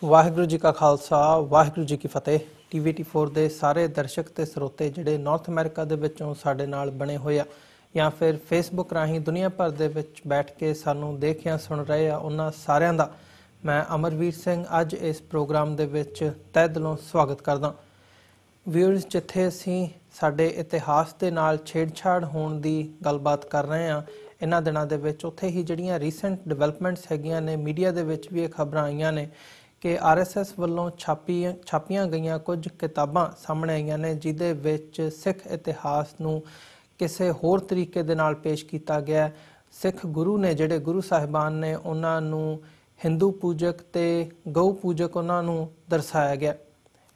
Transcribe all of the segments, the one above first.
ਵਾਹਿਗੁਰੂ ਜੀ ਕਾ ਖਾਲਸਾ ਵਾਹਿਗੁਰੂ ਜੀ ਕੀ ਫਤਿਹ। TVT4 ਦੇ ਸਾਰੇ ਦਰਸ਼ਕ ਤੇ ਸਰੋਤੇ ਜਿਹੜੇ ਨਾਰਥ ਅਮਰੀਕਾ ਦੇ ਵਿੱਚੋਂ ਸਾਡੇ ਨਾਲ ਬਣੇ ਹੋਏ ਆ ਜਾਂ ਫਿਰ ਫੇਸਬੁੱਕ ਰਾਹੀਂ ਦੁਨੀਆ ਭਰ ਦੇ ਵਿੱਚ ਬੈਠ ਕੇ ਸਾਨੂੰ ਦੇਖ ਜਾਂ ਸੁਣ ਰਹੇ ਆ, ਉਹਨਾਂ ਸਾਰਿਆਂ ਦਾ ਮੈਂ ਅਮਰਵੀਰ ਸਿੰਘ ਅੱਜ ਇਸ ਪ੍ਰੋਗਰਾਮ ਦੇ ਵਿੱਚ ਤਹਿ ਦਿਲੋਂ ਸਵਾਗਤ ਕਰਦਾ। ਵਿਊਅਰਸ, ਜਿੱਥੇ ਅਸੀਂ ਸਾਡੇ ਇਤਿਹਾਸ ਦੇ ਨਾਲ ਛੇੜਛਾੜ ਹੋਣ ਦੀ ਗੱਲਬਾਤ ਕਰ ਰਹੇ ਹਾਂ ਇਹਨਾਂ ਦਿਨਾਂ ਦੇ ਵਿੱਚ, ਉੱਥੇ ਹੀ ਜਿਹੜੀਆਂ ਰੀਸੈਂਟ ਡਿਵੈਲਪਮੈਂਟਸ ਹੈਗੀਆਂ ਨੇ, ਮੀਡੀਆ ਦੇ ਵਿੱਚ ਵੀ ਇਹ ਖਬਰਾਂ ਆਈਆਂ ਨੇ ਕਿ RSS ਵੱਲੋਂ ਛਾਪੀਆਂ ਗਈਆਂ ਕੁਝ ਕਿਤਾਬਾਂ ਸਾਹਮਣੇ ਆਈਆਂ ਨੇ ਜਿਹਦੇ ਵਿੱਚ ਸਿੱਖ ਇਤਿਹਾਸ ਨੂੰ ਕਿਸੇ ਹੋਰ ਤਰੀਕੇ ਦੇ ਨਾਲ ਪੇਸ਼ ਕੀਤਾ ਗਿਆ। ਸਿੱਖ ਗੁਰੂ ਨੇ, ਜਿਹੜੇ ਗੁਰੂ ਸਾਹਿਬਾਨ ਨੇ, ਉਹਨਾਂ ਨੂੰ ਹਿੰਦੂ ਪੂਜਕ ਤੇ ਗਊ ਪੂਜਕ ਉਹਨਾਂ ਨੂੰ ਦਰਸਾਇਆ ਗਿਆ।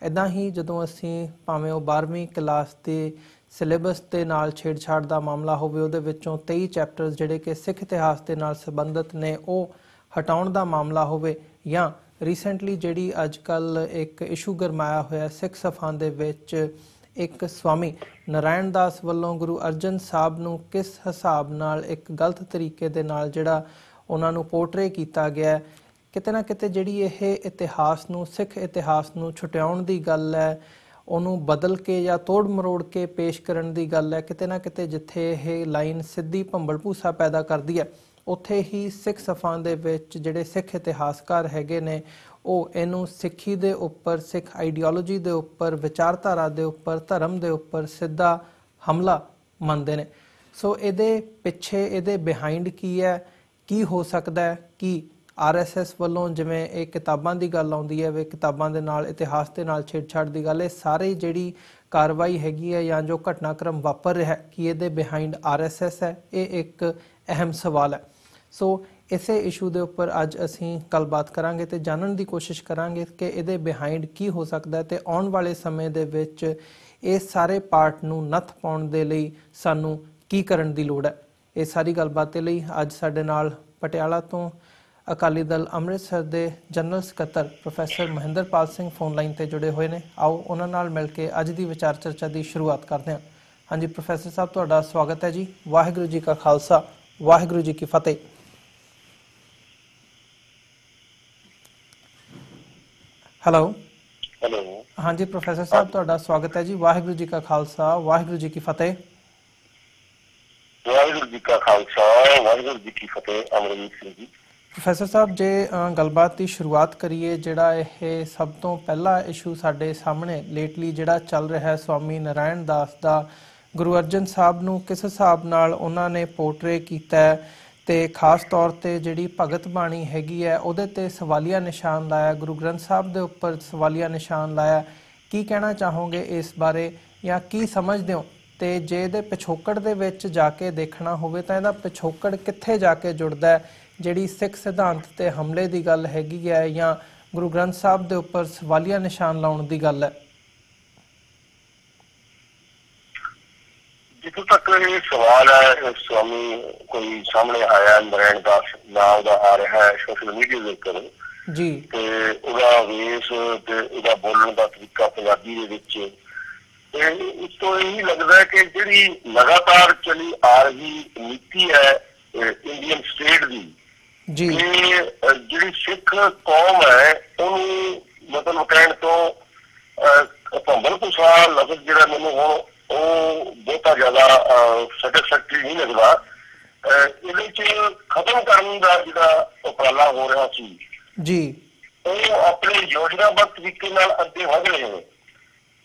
ਇੱਦਾਂ ਹੀ ਜਦੋਂ ਅਸੀਂ ਭਾਵੇਂ ਉਹ 12ਵੀਂ ਕਲਾਸ ਦੇ ਸਿਲੇਬਸ ਦੇ ਨਾਲ ਛੇੜਛਾੜ ਦਾ ਮਾਮਲਾ ਹੋਵੇ, ਉਹਦੇ ਵਿੱਚੋਂ 23 ਚੈਪਟਰਸ ਜਿਹੜੇ ਕਿ ਸਿੱਖ ਇਤਿਹਾਸ ਦੇ ਨਾਲ ਸੰਬੰਧਿਤ ਨੇ ਉਹ ਹਟਾਉਣ ਦਾ ਮਾਮਲਾ ਹੋਵੇ, ਜਾਂ ਰੀਸੈਂਟਲੀ ਜਿਹੜੀ ਅੱਜ ਕੱਲ੍ਹ ਇੱਕ ਇਸ਼ੂ ਗਰਮਾਇਆ ਹੋਇਆ ਸਿੱਖ ਸਫਾਂ ਦੇ ਵਿੱਚ ਇੱਕ ਸਵਾਮੀ ਨਾਰਾਇਣ ਦਾਸ ਵੱਲੋਂ ਗੁਰੂ ਅਰਜਨ ਸਾਹਿਬ ਨੂੰ ਕਿਸ ਹਿਸਾਬ ਨਾਲ ਇੱਕ ਗਲਤ ਤਰੀਕੇ ਦੇ ਨਾਲ ਜਿਹੜਾ ਉਹਨਾਂ ਨੂੰ ਪੋਰਟਰੇ ਕੀਤਾ ਗਿਆ, ਕਿਤੇ ਨਾ ਕਿਤੇ ਜਿਹੜੀ ਇਹ ਇਤਿਹਾਸ ਨੂੰ, ਸਿੱਖ ਇਤਿਹਾਸ ਨੂੰ ਛੁਟਿਆਉਣ ਦੀ ਗੱਲ ਹੈ, ਉਹਨੂੰ ਬਦਲ ਕੇ ਜਾਂ ਤੋੜ ਮਰੋੜ ਕੇ ਪੇਸ਼ ਕਰਨ ਦੀ ਗੱਲ ਹੈ। ਕਿਤੇ ਨਾ ਕਿਤੇ ਜਿੱਥੇ ਇਹ ਲਾਈਨ ਸਿੱਧੀ ਭੰਬਲ ਭੂਸਾ ਪੈਦਾ ਕਰਦੀ ਹੈ, ਉੱਥੇ ਹੀ ਸਿੱਖ ਸਫਾਂ ਦੇ ਵਿੱਚ ਜਿਹੜੇ ਸਿੱਖ ਇਤਿਹਾਸਕਾਰ ਹੈਗੇ ਨੇ ਉਹ ਇਹਨੂੰ ਸਿੱਖੀ ਦੇ ਉੱਪਰ, ਸਿੱਖ ਆਈਡੀਓਲੋਜੀ ਦੇ ਉੱਪਰ, ਵਿਚਾਰਧਾਰਾ ਦੇ ਉੱਪਰ, ਧਰਮ ਦੇ ਉੱਪਰ ਸਿੱਧਾ ਹਮਲਾ ਮੰਨਦੇ ਨੇ। ਸੋ ਇਹਦੇ ਪਿੱਛੇ, ਇਹਦੇ ਬਿਹਾਈਂਡ ਕੀ ਹੈ, ਕੀ ਹੋ ਸਕਦਾ ਹੈ ਕਿ RSS ਵੱਲੋਂ ਜਿਵੇਂ ਇਹ ਕਿਤਾਬਾਂ ਦੀ ਗੱਲ ਆਉਂਦੀ ਹੈ, ਵੀ ਕਿਤਾਬਾਂ ਦੇ ਨਾਲ, ਇਤਿਹਾਸ ਦੇ ਨਾਲ ਛੇੜਛਾੜ ਦੀ ਗੱਲ, ਇਹ ਸਾਰੇ ਜਿਹੜੀ ਕਾਰਵਾਈ ਹੈਗੀ ਹੈ ਜਾਂ ਜੋ ਘਟਨਾਕ੍ਰਮ ਵਾਪਰ ਰਿਹਾ ਕਿ ਇਹਦੇ ਬਿਹਾਈਂਡ RSS ਹੈ, ਇਹ ਇੱਕ ਅਹਿਮ ਸਵਾਲ ਹੈ। ਸੋ ਇਸੇ ਇਸ਼ੂ ਦੇ ਉੱਪਰ ਅੱਜ ਅਸੀਂ ਗੱਲਬਾਤ ਕਰਾਂਗੇ ਤੇ ਜਾਣਨ ਦੀ ਕੋਸ਼ਿਸ਼ ਕਰਾਂਗੇ ਕਿ ਇਹਦੇ ਬਿਹਾਈਂਡ ਕੀ ਹੋ ਸਕਦਾ ਹੈ ਤੇ ਆਉਣ ਵਾਲੇ ਸਮੇਂ ਦੇ ਵਿੱਚ ਇਸ ਸਾਰੇ ਪਾਰਟ ਨੂੰ ਨੱਥ ਪਾਉਣ ਦੇ ਲਈ ਸਾਨੂੰ ਕੀ ਕਰਨ ਦੀ ਲੋੜ ਹੈ। ਇਹ ਸਾਰੀ ਗੱਲਬਾਤ ਦੇ ਲਈ ਅੱਜ ਸਾਡੇ ਨਾਲ ਪਟਿਆਲਾ ਤੋਂ ਅਕਾਲੀ ਦਲ ਅੰਮ੍ਰਿਤਸਰ ਦੇ ਜਨਰਲ ਸਕੱਤਰ professor Mahinderpal Singh phone line ਤੇ ਜੁੜੇ ਹੋਏ ਨੇ। ਆਓ ਉਹਨਾਂ ਨਾਲ ਮਿਲ ਕੇ ਅੱਜ ਦੀ ਵਿਚਾਰ ਚਰਚਾ ਦੀ ਸ਼ੁਰੂਆਤ ਕਰਦੇ ਹਾਂ। ਹਾਂਜੀ ਪ੍ਰੋਫੈਸਰ ਸਾਹਿਬ, ਤੁਹਾਡਾ ਸਵਾਗਤ ਹੈ ਜੀ। ਵਾਹਿਗੁਰੂ ਜੀ ਕਾ ਖਾਲਸਾ ਵਾਹਿਗੁਰੂ ਜੀ ਕੀ ਫਤਿਹ। ਹੈਲੋ ਹਾਂਜੀ ਪ੍ਰੋਫੈਸਰ ਸਾਹਿਬ, ਤੁਹਾਡਾ ਸਵਾਗਤ ਹੈ ਜੀ। ਵਾਹਿਗੁਰੂ ਜੀ ਕਾ ਖਾਲਸਾ ਵਾਹਿਗੁਰੂ ਜੀ ਕੀ ਫਤਿਹ। ਵਾਹਿਗੁਰੂ ਜੀ ਕਾ ਖਾਲਸਾ ਵਾਹਿਗੁਰੂ ਜੀ ਕੀ ਫਤਿਹ। ਅਮਰਜੀਤ ਸਿੰਘ ਜੀ। ਪ੍ਰੋਫੈਸਰ ਸਾਹਿਬ, ਜੇ ਗੱਲਬਾਤ ਦੀ ਸ਼ੁਰੂਆਤ ਕਰੀਏ, ਜਿਹੜਾ ਇਹ ਸਭ ਤੋਂ ਪਹਿਲਾ ਇਸ਼ੂ ਸਾਡੇ ਸਾਹਮਣੇ ਲੇਟਲੀ ਜਿਹੜਾ ਚੱਲ ਰਿਹਾ ਹੈ ਸਵਾਮੀ ਨਾਰਾਇਣ ਦਾਸ ਦਾ, ਗੁਰੂ ਅਰਜਨ ਸਾਹਿਬ ਨੂੰ ਕਿਸ ਹਿਸਾਬ ਨਾਲ ਉਹਨਾਂ ਨੇ ਪੋਰਟਰੇ ਕੀਤਾ ਹੈ ਤੇ ਖਾਸ ਤੌਰ ਤੇ ਜਿਹੜੀ ਭਗਤ ਬਾਣੀ ਹੈਗੀ ਹੈ ਉਹਦੇ ਤੇ ਸਵਾਲੀਆ ਨਿਸ਼ਾਨ ਲਾਇਆ, ਗੁਰੂ ਗ੍ਰੰਥ ਸਾਹਿਬ ਦੇ ਉੱਪਰ ਸਵਾਲੀਆ ਨਿਸ਼ਾਨ ਲਾਇਆ, ਕੀ ਕਹਿਣਾ ਚਾਹੋਗੇ ਇਸ ਬਾਰੇ ਜਾਂ ਕੀ ਸਮਝਦੇ ਹੋ? ਤੇ ਜੇ ਇਹਦੇ ਪਿਛੋਕੜ ਦੇ ਵਿੱਚ ਜਾ ਕੇ ਦੇਖਣਾ ਹੋਵੇ ਤਾਂ ਇਹਦਾ ਪਿਛੋਕੜ ਕਿੱਥੇ ਜਾ ਕੇ ਜੁੜਦਾ ਹੈ? ਜਿਹੜੀ ਸਿੱਖ ਸਿਧਾਂਤ ਤੇ ਹਮਲੇ ਦੀ ਗੱਲ ਹੈਗੀ ਹੈ ਜਾਂ ਗੁਰੂ ਗ੍ਰੰਥ ਸਾਹਿਬ ਦੇ ਉੱਪਰ ਸਵਾਲੀਆ ਨਿਸ਼ਾਨ ਲਾਉਣ ਦੀ ਗੱਲ ਹੈ? ਜਿੱਥੋਂ ਤੱਕ ਇਹ ਸਵਾਲ ਹੈ, ਸਵਾਮੀ ਕੋਈ ਸਾਹਮਣੇ ਆਇਆ ਨਾਰਾਇਣ ਦਾਸ ਨਾਮ ਦਾ ਆ ਰਿਹਾ ਹੈ ਸੋਸ਼ਲ ਮੀਡੀਆ ਦੇ ਉੱਪਰ ਜੀ, ਤੇ ਉਹਦਾ ਵੇਸ ਤੇ ਉਹਦਾ ਬੋਲਣ ਦਾ ਤਰੀਕਾ ਪੰਜਾਬੀ ਦੇ ਵਿੱਚ, ਇਸ ਤੋਂ ਇਹੀ ਲੱਗਦਾ ਹੈ ਕਿ ਜਿਹੜੀ ਲਗਾਤਾਰ ਚਲੀ ਆ ਰਹੀ ਨੀਤੀ ਹੈ ਇੰਡੀਅਨ ਸਟੇਟ ਦੀ, ਇਹ ਜਿਹੜੀ ਸਿੱਖ ਕੌਮ ਹੈ ਉਹਨੂੰ ਮਤਲਬ ਕਹਿਣ ਤੋਂ ਭੰਬਲ ਭੂਸਾ ਲਫ਼ਜ਼ ਜਿਹੜਾ ਮੈਨੂੰ ਹੁਣ ਉਹ ਬਹੁਤਾ ਜ਼ਿਆਦਾ ਸੈਟਿਸਫੈਕਟਰੀ ਨਹੀਂ ਲੱਗਦਾ। ਇਹਦੇ ਚ ਖਤਮ ਕਰਨ ਦਾ ਜਿਹੜਾ ਉਪਰਾਲਾ ਹੋ ਰਿਹਾ ਸੀ ਜੀ, ਉਹ ਆਪਣੇ ਯੋਜਨਾਬੱਧ ਤਰੀਕੇ ਨਾਲ ਅੱਗੇ ਵਧ ਰਹੇ ਨੇ।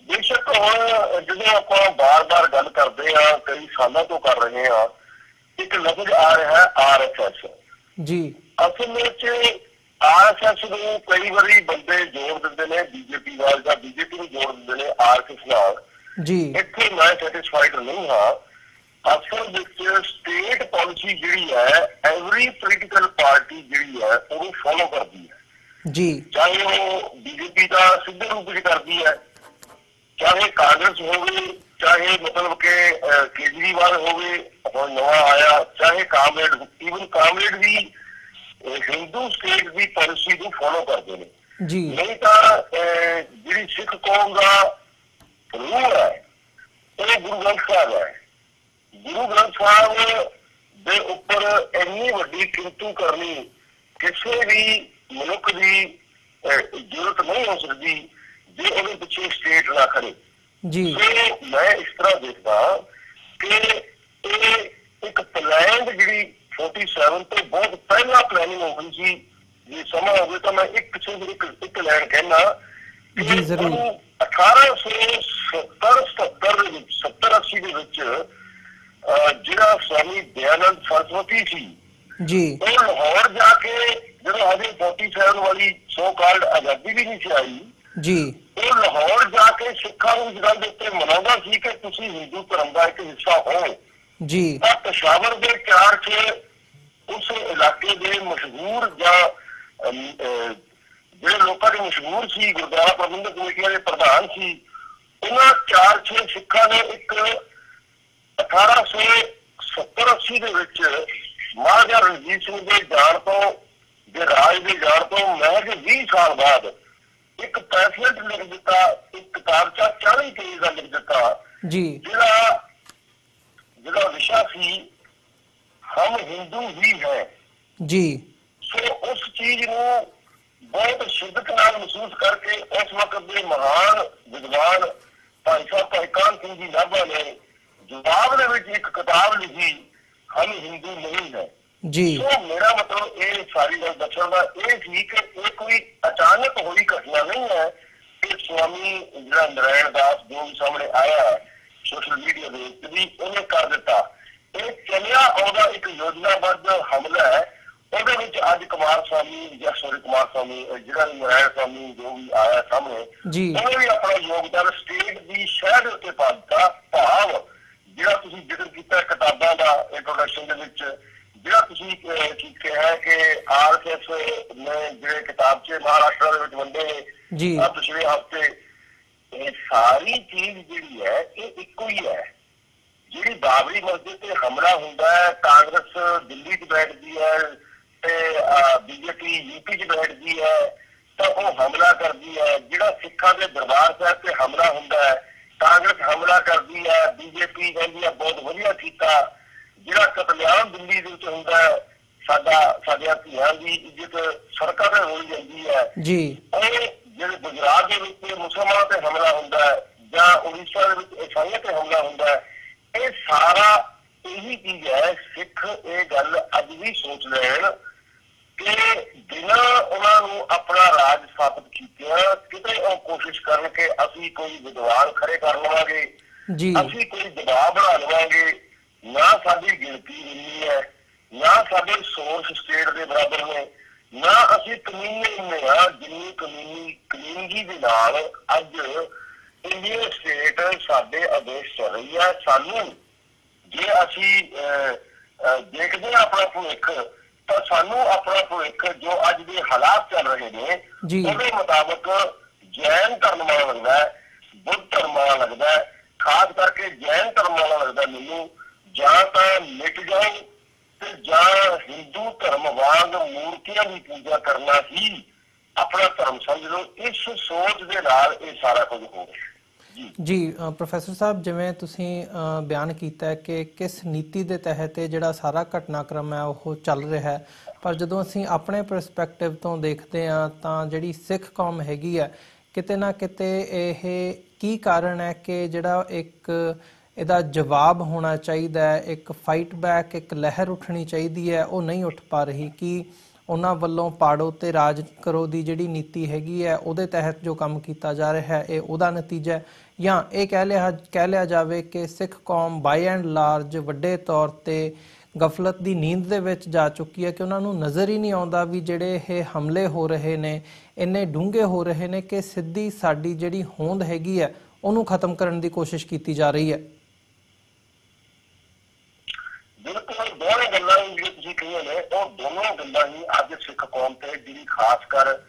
ਬੇਸ਼ੱਕ ਹੁਣ ਜਦੋਂ ਆਪਾਂ ਬਾਰ-ਬਾਰ ਗੱਲ ਕਰਦੇ ਹਾਂ, ਕਈ ਸਾਲਾਂ ਤੋਂ ਕਰ ਰਹੇ ਹਾਂ, ਇੱਕ ਲਫ਼ਜ਼ ਆ ਰਿਹਾ ਹੈ RSS ਜੀ। ਅਸਲ ਵਿੱਚ RSS ਨੂੰ ਕਈ ਵਾਰੀ ਬੰਦੇ ਜੋੜ ਦਿੰਦੇ ਨੇ BJP ਨਾਲ ਜਾਂ BJP ਨੂੰ ਜੋੜ ਦਿੰਦੇ ਨੇ RSS ਨਾਲ ਜੀ। ਇੱਥੇ ਮੈਂ ਸੈਟਿਸਫਾਈਡ ਨਹੀਂ ਹਾਂ। ਅਸਲ ਵਿੱਚ ਸਟੇਟ ਪਾਲਿਸੀ ਜਿਹੜੀ ਹੈ ਐਵਰੀ ਪੋਲੀਟੀਕਲ ਪਾਰਟੀ ਜਿਹੜੀ ਹੈ ਉਹਨੂੰ ਫੋਲੋ ਕਰਦੀ ਹੈ ਜੀ, ਚਾਹੇ ਉਹ BJP ਦਾ ਸਿੱਧੇ ਰੂਪ ਵਿੱਚ ਕਰਦੀ ਹੈ, ਚਾਹੇ ਕਾਂਗਰਸ ਹੋਵੇ, ਚਾਹੇ ਮਤਲਬ ਕਿ ਕੇਜਰੀਵਾਲ ਹੋਵੇ ਹੁਣ ਨਵਾਂ ਆਇਆ, ਚਾਹੇ ਕਾਮਰੇਡ, ਈਵਨ ਕਾਮਰੇਡ ਵੀ ਹਿੰਦੂ ਸਟੇਟ ਦੀ ਪਾਲਿਸੀ ਨੂੰ ਫੋਲੋ ਕਰਦੇ ਨੇ ਜੀ। ਨਹੀਂ ਤਾਂ ਜਿਹੜੀ ਸਿੱਖ ਕੌਮ ਦਾ ਰੂਲ ਹੈ ਉਹ ਗੁਰੂ ਗ੍ਰੰਥ ਸਾਹਿਬ ਹੈ। ਗੁਰੂ ਗ੍ਰੰਥ ਸਾਹਿਬ ਦੇ ਉੱਪਰ ਇੰਨੀ ਵੱਡੀ ਕਿੰਤੂ ਕਰਨੀ ਕਿਸੇ ਵੀ ਮਨੁੱਖ ਦੀ ਜ਼ਰੂਰਤ ਨਹੀਂ ਹੋ ਸਕਦੀ ਜੇ ਉਹਦੇ ਪਿੱਛੇ ਸਟੇਟ ਨਾ ਖੜੇ। ਸੋ ਮੈਂ ਇਸ ਤਰ੍ਹਾਂ ਦੇਖਦਾ ਕਿ ਇਹ ਇੱਕ ਪਲਾਨ ਜਿਹੜੀ 47 ਤੋਂ ਬਹੁਤ ਪਹਿਲਾਂ ਪਲੈਨਿੰਗ ਹੋ ਗਈ ਸੀ। ਜੇ ਸਮਾਂ ਹੋਵੇ ਤਾਂ ਮੈਂ ਇੱਕ ਲਾਈਨ ਕਹਿਣਾ ਕਿ 1870-77 ਦੇ ਵਿੱਚ 70-80 ਦੇ ਵਿੱਚ ਜਿਹੜਾ ਸਵਾਮੀ ਦਇਆਨੰਦ ਸਰਸਵਤੀ ਸੀ ਉਹ ਲਾਹੌਰ ਜਾ ਕੇ ਜਦੋਂ ਹਜੇ 47 ਵਾਲੀ ਸੋ ਕਾਲਡ ਆਜ਼ਾਦੀ ਵੀ ਨਹੀਂ ਸੀ ਆਈ, ਉਹ ਲਾਹੌਰ ਜਾ ਕੇ ਸਿੱਖਾਂ ਨੂੰ ਇਸ ਗੱਲ ਦੇ ਉੱਤੇ ਮਨਾਉਂਦਾ ਸੀ ਕਿ ਤੁਸੀਂ ਹਿੰਦੂ ਧਰਮ ਦਾ ਇੱਕ ਹਿੱਸਾ ਹੋ। ਤਾਂ ਪੇਸ਼ਾਵਰ ਦੇ 4-6 ਉਸ ਇਲਾਕੇ ਦੇ ਮਸ਼ਹੂਰ ਜਾਂ ਜਿਹੜੇ ਲੋਕਾਂ ਦੇ ਮਸ਼ਹੂਰ ਸੀ, ਗੁਰਦੁਆਰਾ ਪ੍ਰਬੰਧਕ ਕਮੇਟੀਆਂ ਦੇ ਪ੍ਰਧਾਨ ਸੀ, ਉਹਨਾਂ 4-6 ਸਿੱਖਾਂ ਨੇ ਇੱਕ 1870-80 ਦੇ ਵਿੱਚ ਮਹਾਰਾਜਾ ਰਣਜੀਤ ਸਿੰਘ ਦੇ ਜਾਣ ਤੋਂ, ਦੇ ਰਾਜ ਦੇ ਜਾਣ ਤੋਂ ਮਹਿਜ 20 ਸਾਲ ਬਾਅਦ ਇੱਕ ਪੈਫਲੇਟ ਲਿਖ ਦਿੱਤਾ, ਇੱਕ ਕਿਤਾਬਚਾ 40 ਪੇਜ ਦਾ ਲਿਖ ਦਿੱਤਾ, ਜਿਹੜਾ ਵਿਸ਼ਾ ਸੀ ਹਮ ਹਿੰਦੂ ਹੀ ਹੈ। ਸੋ ਉਸ ਚੀਜ਼ ਨੂੰ ਬਹੁਤ ਸ਼ਿੱਦਤ ਨਾਲ ਮਹਿਸੂਸ ਕਰਕੇ ਉਸ ਵਕਤ ਦੇ ਮਹਾਨ ਵਿਦਵਾਨ ਭਾਈ ਸਾਹਿਬ ਭਾਈ ਕਾਹਨ ਸਿੰਘ ਜੀ ਨਾਭਾ ਨੇ ਜਵਾਬ ਦੇ ਵਿੱਚ ਇੱਕ ਕਿਤਾਬ ਲਿਖੀ, ਹਮ ਹਿੰਦੂ ਨਹੀਂ ਹੈ। ਸੋ ਮੇਰਾ ਮਤਲਬ ਇਹ ਸਾਰੀ ਗੱਲ ਦੱਸਣ ਦਾ ਇਹ ਸੀ ਕਿ ਇਹ ਕੋਈ ਅਚਾਨਕ ਹੋਈ ਘਟਨਾ ਨਹੀਂ ਹੈ ਕਿ ਸਵਾਮੀ ਜਿਹੜਾ ਨਰਾਇਣ ਦਾਸ ਜੋ ਵੀ ਸਾਹਮਣੇ ਆਇਆ ਸੋਸ਼ਲ ਮੀਡੀਆ ਦੇ ਉੱਤੇ ਵੀ ਉਹਨੇ ਕਰ ਦਿੱਤਾ। ਇਹ ਚੱਲਿਆ ਆਉਂਦਾ ਇੱਕ ਯੋਜਨਾਬੱਧ ਹਮਲਾ ਹੈ। ਉਹਦੇ ਵਿੱਚ ਅੱਜ ਕੁਮਾਰ ਸਵਾਮੀ ਜਿਹੜਾ ਨਰਾਇਣ ਸਵਾਮੀ ਜੋ ਵੀ ਆਇਆ ਸਾਹਮਣੇ, ਉਹਨੇ ਵੀ ਆਪਣਾ ਯੋਗਦਾਨ ਸਟੇਟ ਦੀ ਸ਼ਹਿਰ ਦੇ ਉੱਤੇ ਪਾ ਦਿੱਤਾ। ਭਾਵ ਜਿਹੜਾ ਤੁਸੀਂ ਜ਼ਿਕਰ ਕੀਤਾ ਕਿਤਾਬਾਂ ਦਾ ਇੰਟਰੋਡਕਸ਼ਨ ਦੇ ਵਿੱਚ, ਜਿਹੜਾ ਤੁਸੀਂ ਕਿਹਾ ਕਿ RSS ਨੇ ਜਿਹੜੇ ਕਿਤਾਬਚੇ ਮਹਾਰਾਸ਼ਟਰ ਦੇ ਵਿੱਚ ਵੰਡੇ ਨੇ ਪਿਛਲੇ ਹਫ਼ਤੇ, ਇਹ ਸਾਰੀ ਚੀਜ਼ ਜਿਹੜੀ ਹੈ ਇਹ ਇੱਕੋ ਹੀ ਹੈ। ਜਿਹੜੀ ਬਾਬਰੀ ਮਸਜਿਦ ਤੇ ਹਮਲਾ ਹੁੰਦਾ ਹੈ, ਕਾਂਗਰਸ ਦਿੱਲੀ 'ਚ ਬੈਠਦੀ ਹੈ ਤੇ BJP UP 'ਚ ਬੈਠਦੀ ਹੈ ਤਾਂ ਉਹ ਹਮਲਾ ਕਰਦੀ ਹੈ। ਜਿਹੜਾ ਸਿੱਖਾਂ ਦੇ ਦਰਬਾਰ ਸਾਹਿਬ ਤੇ ਹਮਲਾ ਹੁੰਦਾ ਹੈ, ਕਾਂਗਰਸ ਹਮਲਾ ਕਰਦੀ ਹੈ, BJP ਕਹਿੰਦੀ ਹੈ ਬਹੁਤ ਵਧੀਆ ਕੀਤਾ। ਜਿਹੜਾ ਕਤਲੇਆਮ ਦਿੱਲੀ ਦੇ ਵਿੱਚ ਹੁੰਦਾ ਹੈ, ਸਾਡੀਆਂ ਧੀਆਂ ਦੀ ਇੱਜ਼ਤ ਸੜਕਾਂ ਤੇ ਹੋਈ ਜਾਂਦੀ ਹੈ। ਉਹ ਜਿਹੜੇ ਗੁਜਰਾਤ ਦੇ ਵਿੱਚ ਮੁਸਲਮਾਨਾਂ ਤੇ ਹਮਲਾ ਹੁੰਦਾ ਹੈ ਜਾਂ ਉੜੀਸਾ ਦੇ ਵਿੱਚ ਈਸਾਈਆਂ ਤੇ ਹਮਲਾ ਹੁੰਦਾ ਹੈ, ਇਹ ਸਾਰਾ ਇਹੀ ਚੀਜ਼ ਹੈ। ਸਿੱਖ ਇਹ ਗੱਲ ਅੱਜ ਵੀ ਸੋਚ ਲੈਣ ਕਿ ਬਿਨਾਂ ਉਹਨਾਂ ਨੂੰ ਆਪਣਾ ਰਾਜ ਸਥਾਪਿਤ ਕੀਤਿਆਂ ਕਿਤੇ ਉਹ ਕੋਸ਼ਿਸ਼ ਕਰਨ ਕਿ ਅਸੀਂ ਕੋਈ ਵਿਦਵਾਨ ਖੜੇ ਕਰ ਲਵਾਂਗੇ, ਅਸੀਂ ਕੋਈ ਦਬਾਅ ਬਣਾ ਲਵਾਂਗੇ, ਨਾ ਸਾਡੀ ਗਿਣਤੀ ਇੰਨੀ ਹੈ, ਨਾ ਸਾਡੇ ਸੋਰਸ ਸਟੇਟ ਦੇ ਬਰਾਬਰ ਨੇ, ਨਾ ਅਸੀਂ ਕਮੀਨੇ ਹੁੰਦੇ ਹਾਂ ਜਿੰਨੀ ਕਮੀਨਗੀ ਦੇ ਨਾਲ ਅੱਜ ਇੰਡੀਅਨ ਸਟੇਟ ਸਾਡੇ ਆਦੇਸ਼ ਚੱਲ ਰਹੀ ਹੈ। ਸਾਨੂੰ ਜੇ ਅਸੀਂ ਦੇਖਦੇ ਹਾਂ ਆਪਣਾ ਭਵਿੱਖ ਤਾਂ ਸਾਨੂੰ ਆਪਣਾ ਭਵਿੱਖ ਜੋ ਅੱਜ ਦੇ ਹਾਲਾਤ ਚੱਲ ਰਹੇ ਨੇ ਉਹਦੇ ਮੁਤਾਬਕ ਜੈਨ ਧਰਮ ਵਾਲਾ ਲੱਗਦਾ ਹੈ, ਬੁੱਧ ਧਰਮ ਵਾਲਾ ਲੱਗਦਾ ਹੈ, ਖਾਸ ਕਰਕੇ ਜੈਨ ਧਰਮ ਵਾਲਾ ਲੱਗਦਾ ਮੈਨੂੰ। ਜਾਂ ਤਾਂ ਮਿਟ ਜਾਓ ਤੇ ਜਾਂ ਹਿੰਦੂ ਧਰਮ ਵਾਂਗ ਮੂਰਤੀਆਂ ਦੀ ਪੂਜਾ ਕਰਨਾ ਹੀ ਆਪਣਾ ਧਰਮ ਸਮਝ ਲਓ। ਇਸ ਸੋਚ ਦੇ ਨਾਲ ਇਹ ਸਾਰਾ ਕੁਝ ਹੋ ਰਿਹਾ। ਪ੍ਰੋਫੈਸਰ ਸਾਹਿਬ, ਜਿਵੇਂ ਤੁਸੀਂ ਬਿਆਨ ਕੀਤਾ ਹੈ ਕਿ ਕਿਸ ਨੀਤੀ ਦੇ ਤਹਿਤ ਇਹ ਜਿਹੜਾ ਸਾਰਾ ਘਟਨਾਕ੍ਰਮ ਹੈ ਉਹ ਚੱਲ ਰਿਹਾ ਹੈ, ਪਰ ਜਦੋਂ ਅਸੀਂ ਆਪਣੇ ਪਰਸਪੈਕਟਿਵ ਤੋਂ ਦੇਖਦੇ ਹਾਂ ਤਾਂ ਜਿਹੜੀ ਸਿੱਖ ਕੌਮ ਹੈਗੀ ਹੈ, ਕਿਤੇ ਨਾ ਕਿਤੇ ਇਹ ਕੀ ਕਾਰਨ ਹੈ ਕਿ ਜਿਹੜਾ ਇੱਕ ਇਹਦਾ ਜਵਾਬ ਹੋਣਾ ਚਾਹੀਦਾ ਹੈ, ਇੱਕ ਫਾਈਟ ਬੈਕ, ਇੱਕ ਲਹਿਰ ਉੱਠਣੀ ਚਾਹੀਦੀ ਹੈ, ਉਹ ਨਹੀਂ ਉੱਠ ਪਾ ਰਹੀ? ਕਿ ਉਹਨਾਂ ਵੱਲੋਂ ਪਾੜੋ ਤੇ ਰਾਜ ਕਰੋ ਦੀ ਜਿਹੜੀ ਨੀਤੀ ਹੈਗੀ ਹੈ ਉਹਦੇ ਤਹਿਤ ਜੋ ਕੰਮ ਕੀਤਾ ਜਾ ਰਿਹਾ ਹੈ ਇਹ ਉਹਦਾ ਨਤੀਜਾ ਹੈ, ਜਾਂ ਇਹ ਕਹਿ ਲਿਆ ਜਾਵੇ ਕਿ ਸਿੱਖ ਕੌਮ ਬਾਈ ਐਂਡ ਲਾਰਜ ਵੱਡੇ ਤੌਰ ਤੇ ਗਫਲਤ ਦੀ ਨੀਂਦ ਦੇ ਵਿੱਚ ਜਾ ਚੁੱਕੀ ਹੈ ਕਿ ਉਹਨਾਂ ਨੂੰ ਨਜ਼ਰ ਹੀ ਨਹੀਂ ਆਉਂਦਾ ਵੀ ਜਿਹੜੇ ਇਹ ਹਮਲੇ ਹੋ ਰਹੇ ਨੇ ਇੰਨੇ ਡੂੰਘੇ ਹੋ ਰਹੇ ਨੇ ਕਿ ਸਿੱਧੀ ਸਾਡੀ ਜਿਹੜੀ ਹੋਂਦ ਹੈਗੀ ਹੈ ਉਹਨੂੰ ਖਤਮ ਕਰਨ ਦੀ ਕੋਸ਼ਿਸ਼ ਕੀਤੀ ਜਾ ਰਹੀ ਹੈ? ਬਿਲਕੁਲ ਦੋਵੇਂ ਗੱਲਾਂ ਜਿਹੜੀਆਂ ਤੁਸੀਂ ਕਹੀਆਂ ਨੇ ਉਹ ਦੋਨੋਂ ਗੱਲਾਂ ਹੀ ਅੱਜ ਸਿੱਖ ਕੌਮ ਤੇ, ਜਿਹੜੀ ਖਾਸ ਕਰ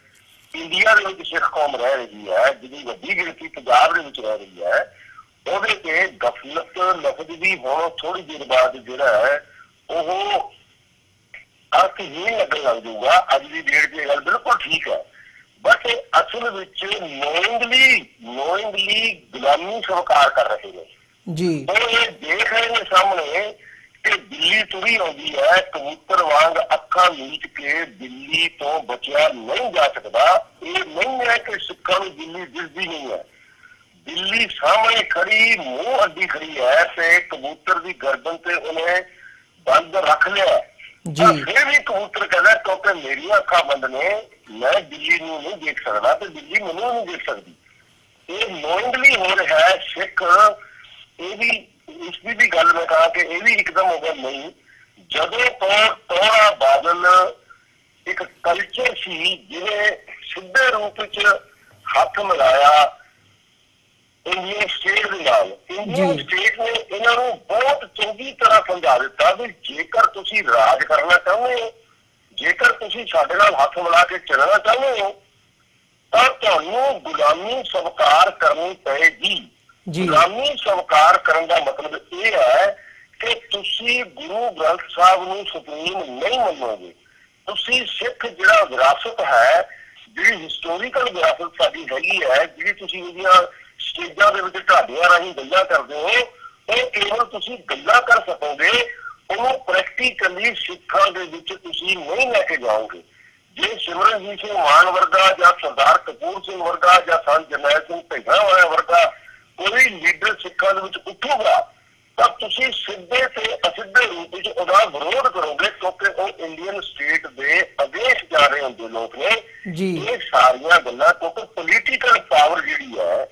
ਇੰਡੀਆ ਦੇ ਵਿੱਚ ਸਿੱਖ ਕੌਮ ਰਹਿ ਰਹੀ ਹੈ, ਜਿਹੜੀ ਵੱਡੀ ਗਿਣਤੀ ਪੰਜਾਬ ਦੇ ਵਿੱਚ ਰਹਿ ਰਹੀ ਹੈ, ਉਹਦੇ ਤੇ ਗਫਲਤ ਲਫ਼ਜ਼ ਵੀ ਹੁਣ ਥੋੜੀ ਦੇਰ ਬਾਅਦ ਜਿਹੜਾ ਹੈ ਉਹ ਅਰਥਹੀਨ ਲੱਗਣ ਲੱਗ ਜਾਊਗਾ। ਅੱਜ ਦੀ ਡੇਟ 'ਚ ਇਹ ਗੱਲ ਬਿਲਕੁਲ ਠੀਕ ਹੈ, ਬਟ ਅਸਲ ਵਿੱਚ ਨੋਇੰਗਲੀ ਗੁਲਾਮੀ ਸਵੀਕਾਰ ਕਰ ਰਹੇ ਨੇ। ਉਹ ਇਹ ਦੇਖ ਰਹੇ ਨੇ ਸਾਹਮਣੇ ਕਿ ਦਿੱਲੀ ਤੁਰੀ ਆਉਂਦੀ ਹੈ, ਕਬੂਤਰ ਵਾਂਗ ਅੱਖਾਂ ਮੀਚ ਕੇ ਦਿੱਲੀ ਤੋਂ ਬਚਿਆ ਨਹੀਂ ਜਾ ਸਕਦਾ। ਇਹ ਨਹੀਂ ਹੈ ਕਿ ਸਿੱਖਾਂ ਨੂੰ ਦਿੱਲੀ ਦਿਸਦੀ ਨਹੀਂ ਹੈ। ਦਿੱਲੀ ਸਾਹਮਣੇ ਖੜੀ, ਮੂੰਹ ਅੱਡੀ ਖੜੀ ਹੈ ਤੇ ਕਬੂਤਰ ਦੀ ਗਰਦਨ ਤੇ ਉਹਨੇ ਬੰਦ ਰੱਖ ਲਿਆ। ਫਿਰ ਵੀ ਕਬੂਤਰ ਕਹਿੰਦਾ ਕਿਉਂਕਿ ਮੇਰੀਆਂ ਅੱਖਾਂ ਬੰਦ ਨੇ, ਮੈਂ ਦਿੱਲੀ ਨੂੰ ਨਹੀਂ ਦੇਖ ਸਕਦਾ ਤੇ ਦਿੱਲੀ ਮੈਨੂੰ ਨਹੀਂ ਦੇਖ ਸਕਦੀ। ਇਹ ਨੋਇੰਗਲੀ ਹੋ ਰਿਹਾ ਹੈ। ਸਿੱਖ ਇਹ ਵੀ ਇਸਦੀ ਵੀ ਗੱਲ ਮੈਂ ਕਹਾਂ ਕਿ ਇਹ ਵੀ ਇੱਕਦਮ ਹੋ ਗਿਆ ਨਹੀਂ। ਜਦੋਂ ਤੋਂ ਟੋੜਾ ਬਾਦਲ ਇੱਕ ਕਲਚਰ ਸੀ ਜਿਹਨੇ ਸਿੱਧੇ ਰੂਪ ਵਿੱਚ ਹੱਥ ਮਿਲਾਇਆ ਇੰਡੀਅਨ ਸਟੇਟ ਦੇ ਨਾਲ। ਇੰਡੀਅਨ ਸਟੇਟ ਨੇ ਇਹਨਾਂ ਨੂੰ ਬਹੁਤ ਚੰਗੀ ਤਰ੍ਹਾਂ ਸਮਝਾ ਦਿੱਤਾ ਵੀ ਜੇਕਰ ਤੁਸੀਂ ਰਾਜ ਕਰਨਾ ਚਾਹੁੰਦੇ ਹੋ, ਜੇਕਰ ਤੁਸੀਂ ਸਾਡੇ ਨਾਲ ਹੱਥ ਮਿਲਾ ਕੇ ਚੱਲਣਾ ਚਾਹੁੰਦੇ ਹੋ ਤਾਂ ਤੁਹਾਨੂੰ ਗੁਲਾਮੀ ਸਵੀਕਾਰ ਕਰਨੀ ਪਏਗੀ। ਗੁਲਾਮੀ ਸਵੀਕਾਰ ਕਰਨ ਦਾ ਮਤਲਬ ਇਹ ਹੈ ਕਿ ਤੁਸੀਂ ਗੁਰੂ ਗ੍ਰੰਥ ਸਾਹਿਬ ਨੂੰ ਸੁਪਰੀਮ ਨਹੀਂ ਮੰਨੋਗੇ। ਤੁਸੀਂ ਸਿੱਖ ਜਿਹੜਾ ਵਿਰਾਸਤ ਹੈ, ਜਿਹੜੀ ਹਿਸਟੋਰੀਕਲ ਵਿਰਾਸਤ ਸਾਡੀ ਹੈਗੀ ਹੈ, ਜਿਹੜੀ ਤੁਸੀਂ ਇਹਦੀਆਂ ਸਟੇਜਾਂ ਦੇ ਵਿੱਚ ਢਾਡਿਆਂ ਰਾਹੀਂ ਗੱਲਾਂ ਕਰਦੇ ਹੋ, ਉਹ ਕੇਵਲ ਤੁਸੀਂ ਗੱਲਾਂ ਕਰ ਸਕੋਗੇ, ਉਹਨੂੰ ਪ੍ਰੈਕਟੀਕਲੀ ਸਿੱਖਾਂ ਦੇ ਵਿੱਚ ਤੁਸੀਂ ਨਹੀਂ ਲੈ ਕੇ ਜਾਓਗੇ। ਜੇ ਸਿਮਰਨਜੀਤ ਸਿੰਘ ਮਾਨ ਵਰਗਾ ਜਾਂ ਸਰਦਾਰ ਕਪੂਰ ਸਿੰਘ ਵਰਗਾ ਜਾਂ ਸੰਤ ਜਰਨੈਲ ਸਿੰਘ ਢਿੰਗਰਾਂ ਵਾਲਿਆਂ ਵਰਗਾ ਕੋਈ ਲੀਡਰ ਸਿੱਖਾਂ ਦੇ ਵਿੱਚ ਉੱਠੂਗਾ ਤਾਂ ਤੁਸੀਂ ਸਿੱਧੇ ਤੇ ਅਸਿੱਧੇ ਰੂਪ ਵਿੱਚ ਉਹਦਾ ਵਿਰੋਧ ਕਰੋਗੇ, ਕਿਉਂਕਿ ਉਹ ਇੰਡੀਅਨ ਸਟੇਟ ਦੇ ਅਗੇਂਸਟ ਜਾ ਰਹੇ ਹੁੰਦੇ ਲੋਕ ਨੇ। ਇਹ ਸਾਰੀਆਂ ਗੱਲਾਂ ਕਿਉਂਕਿ ਪੋਲੀਟੀਕਲ ਪਾਵਰ ਜਿਹੜੀ ਹੈ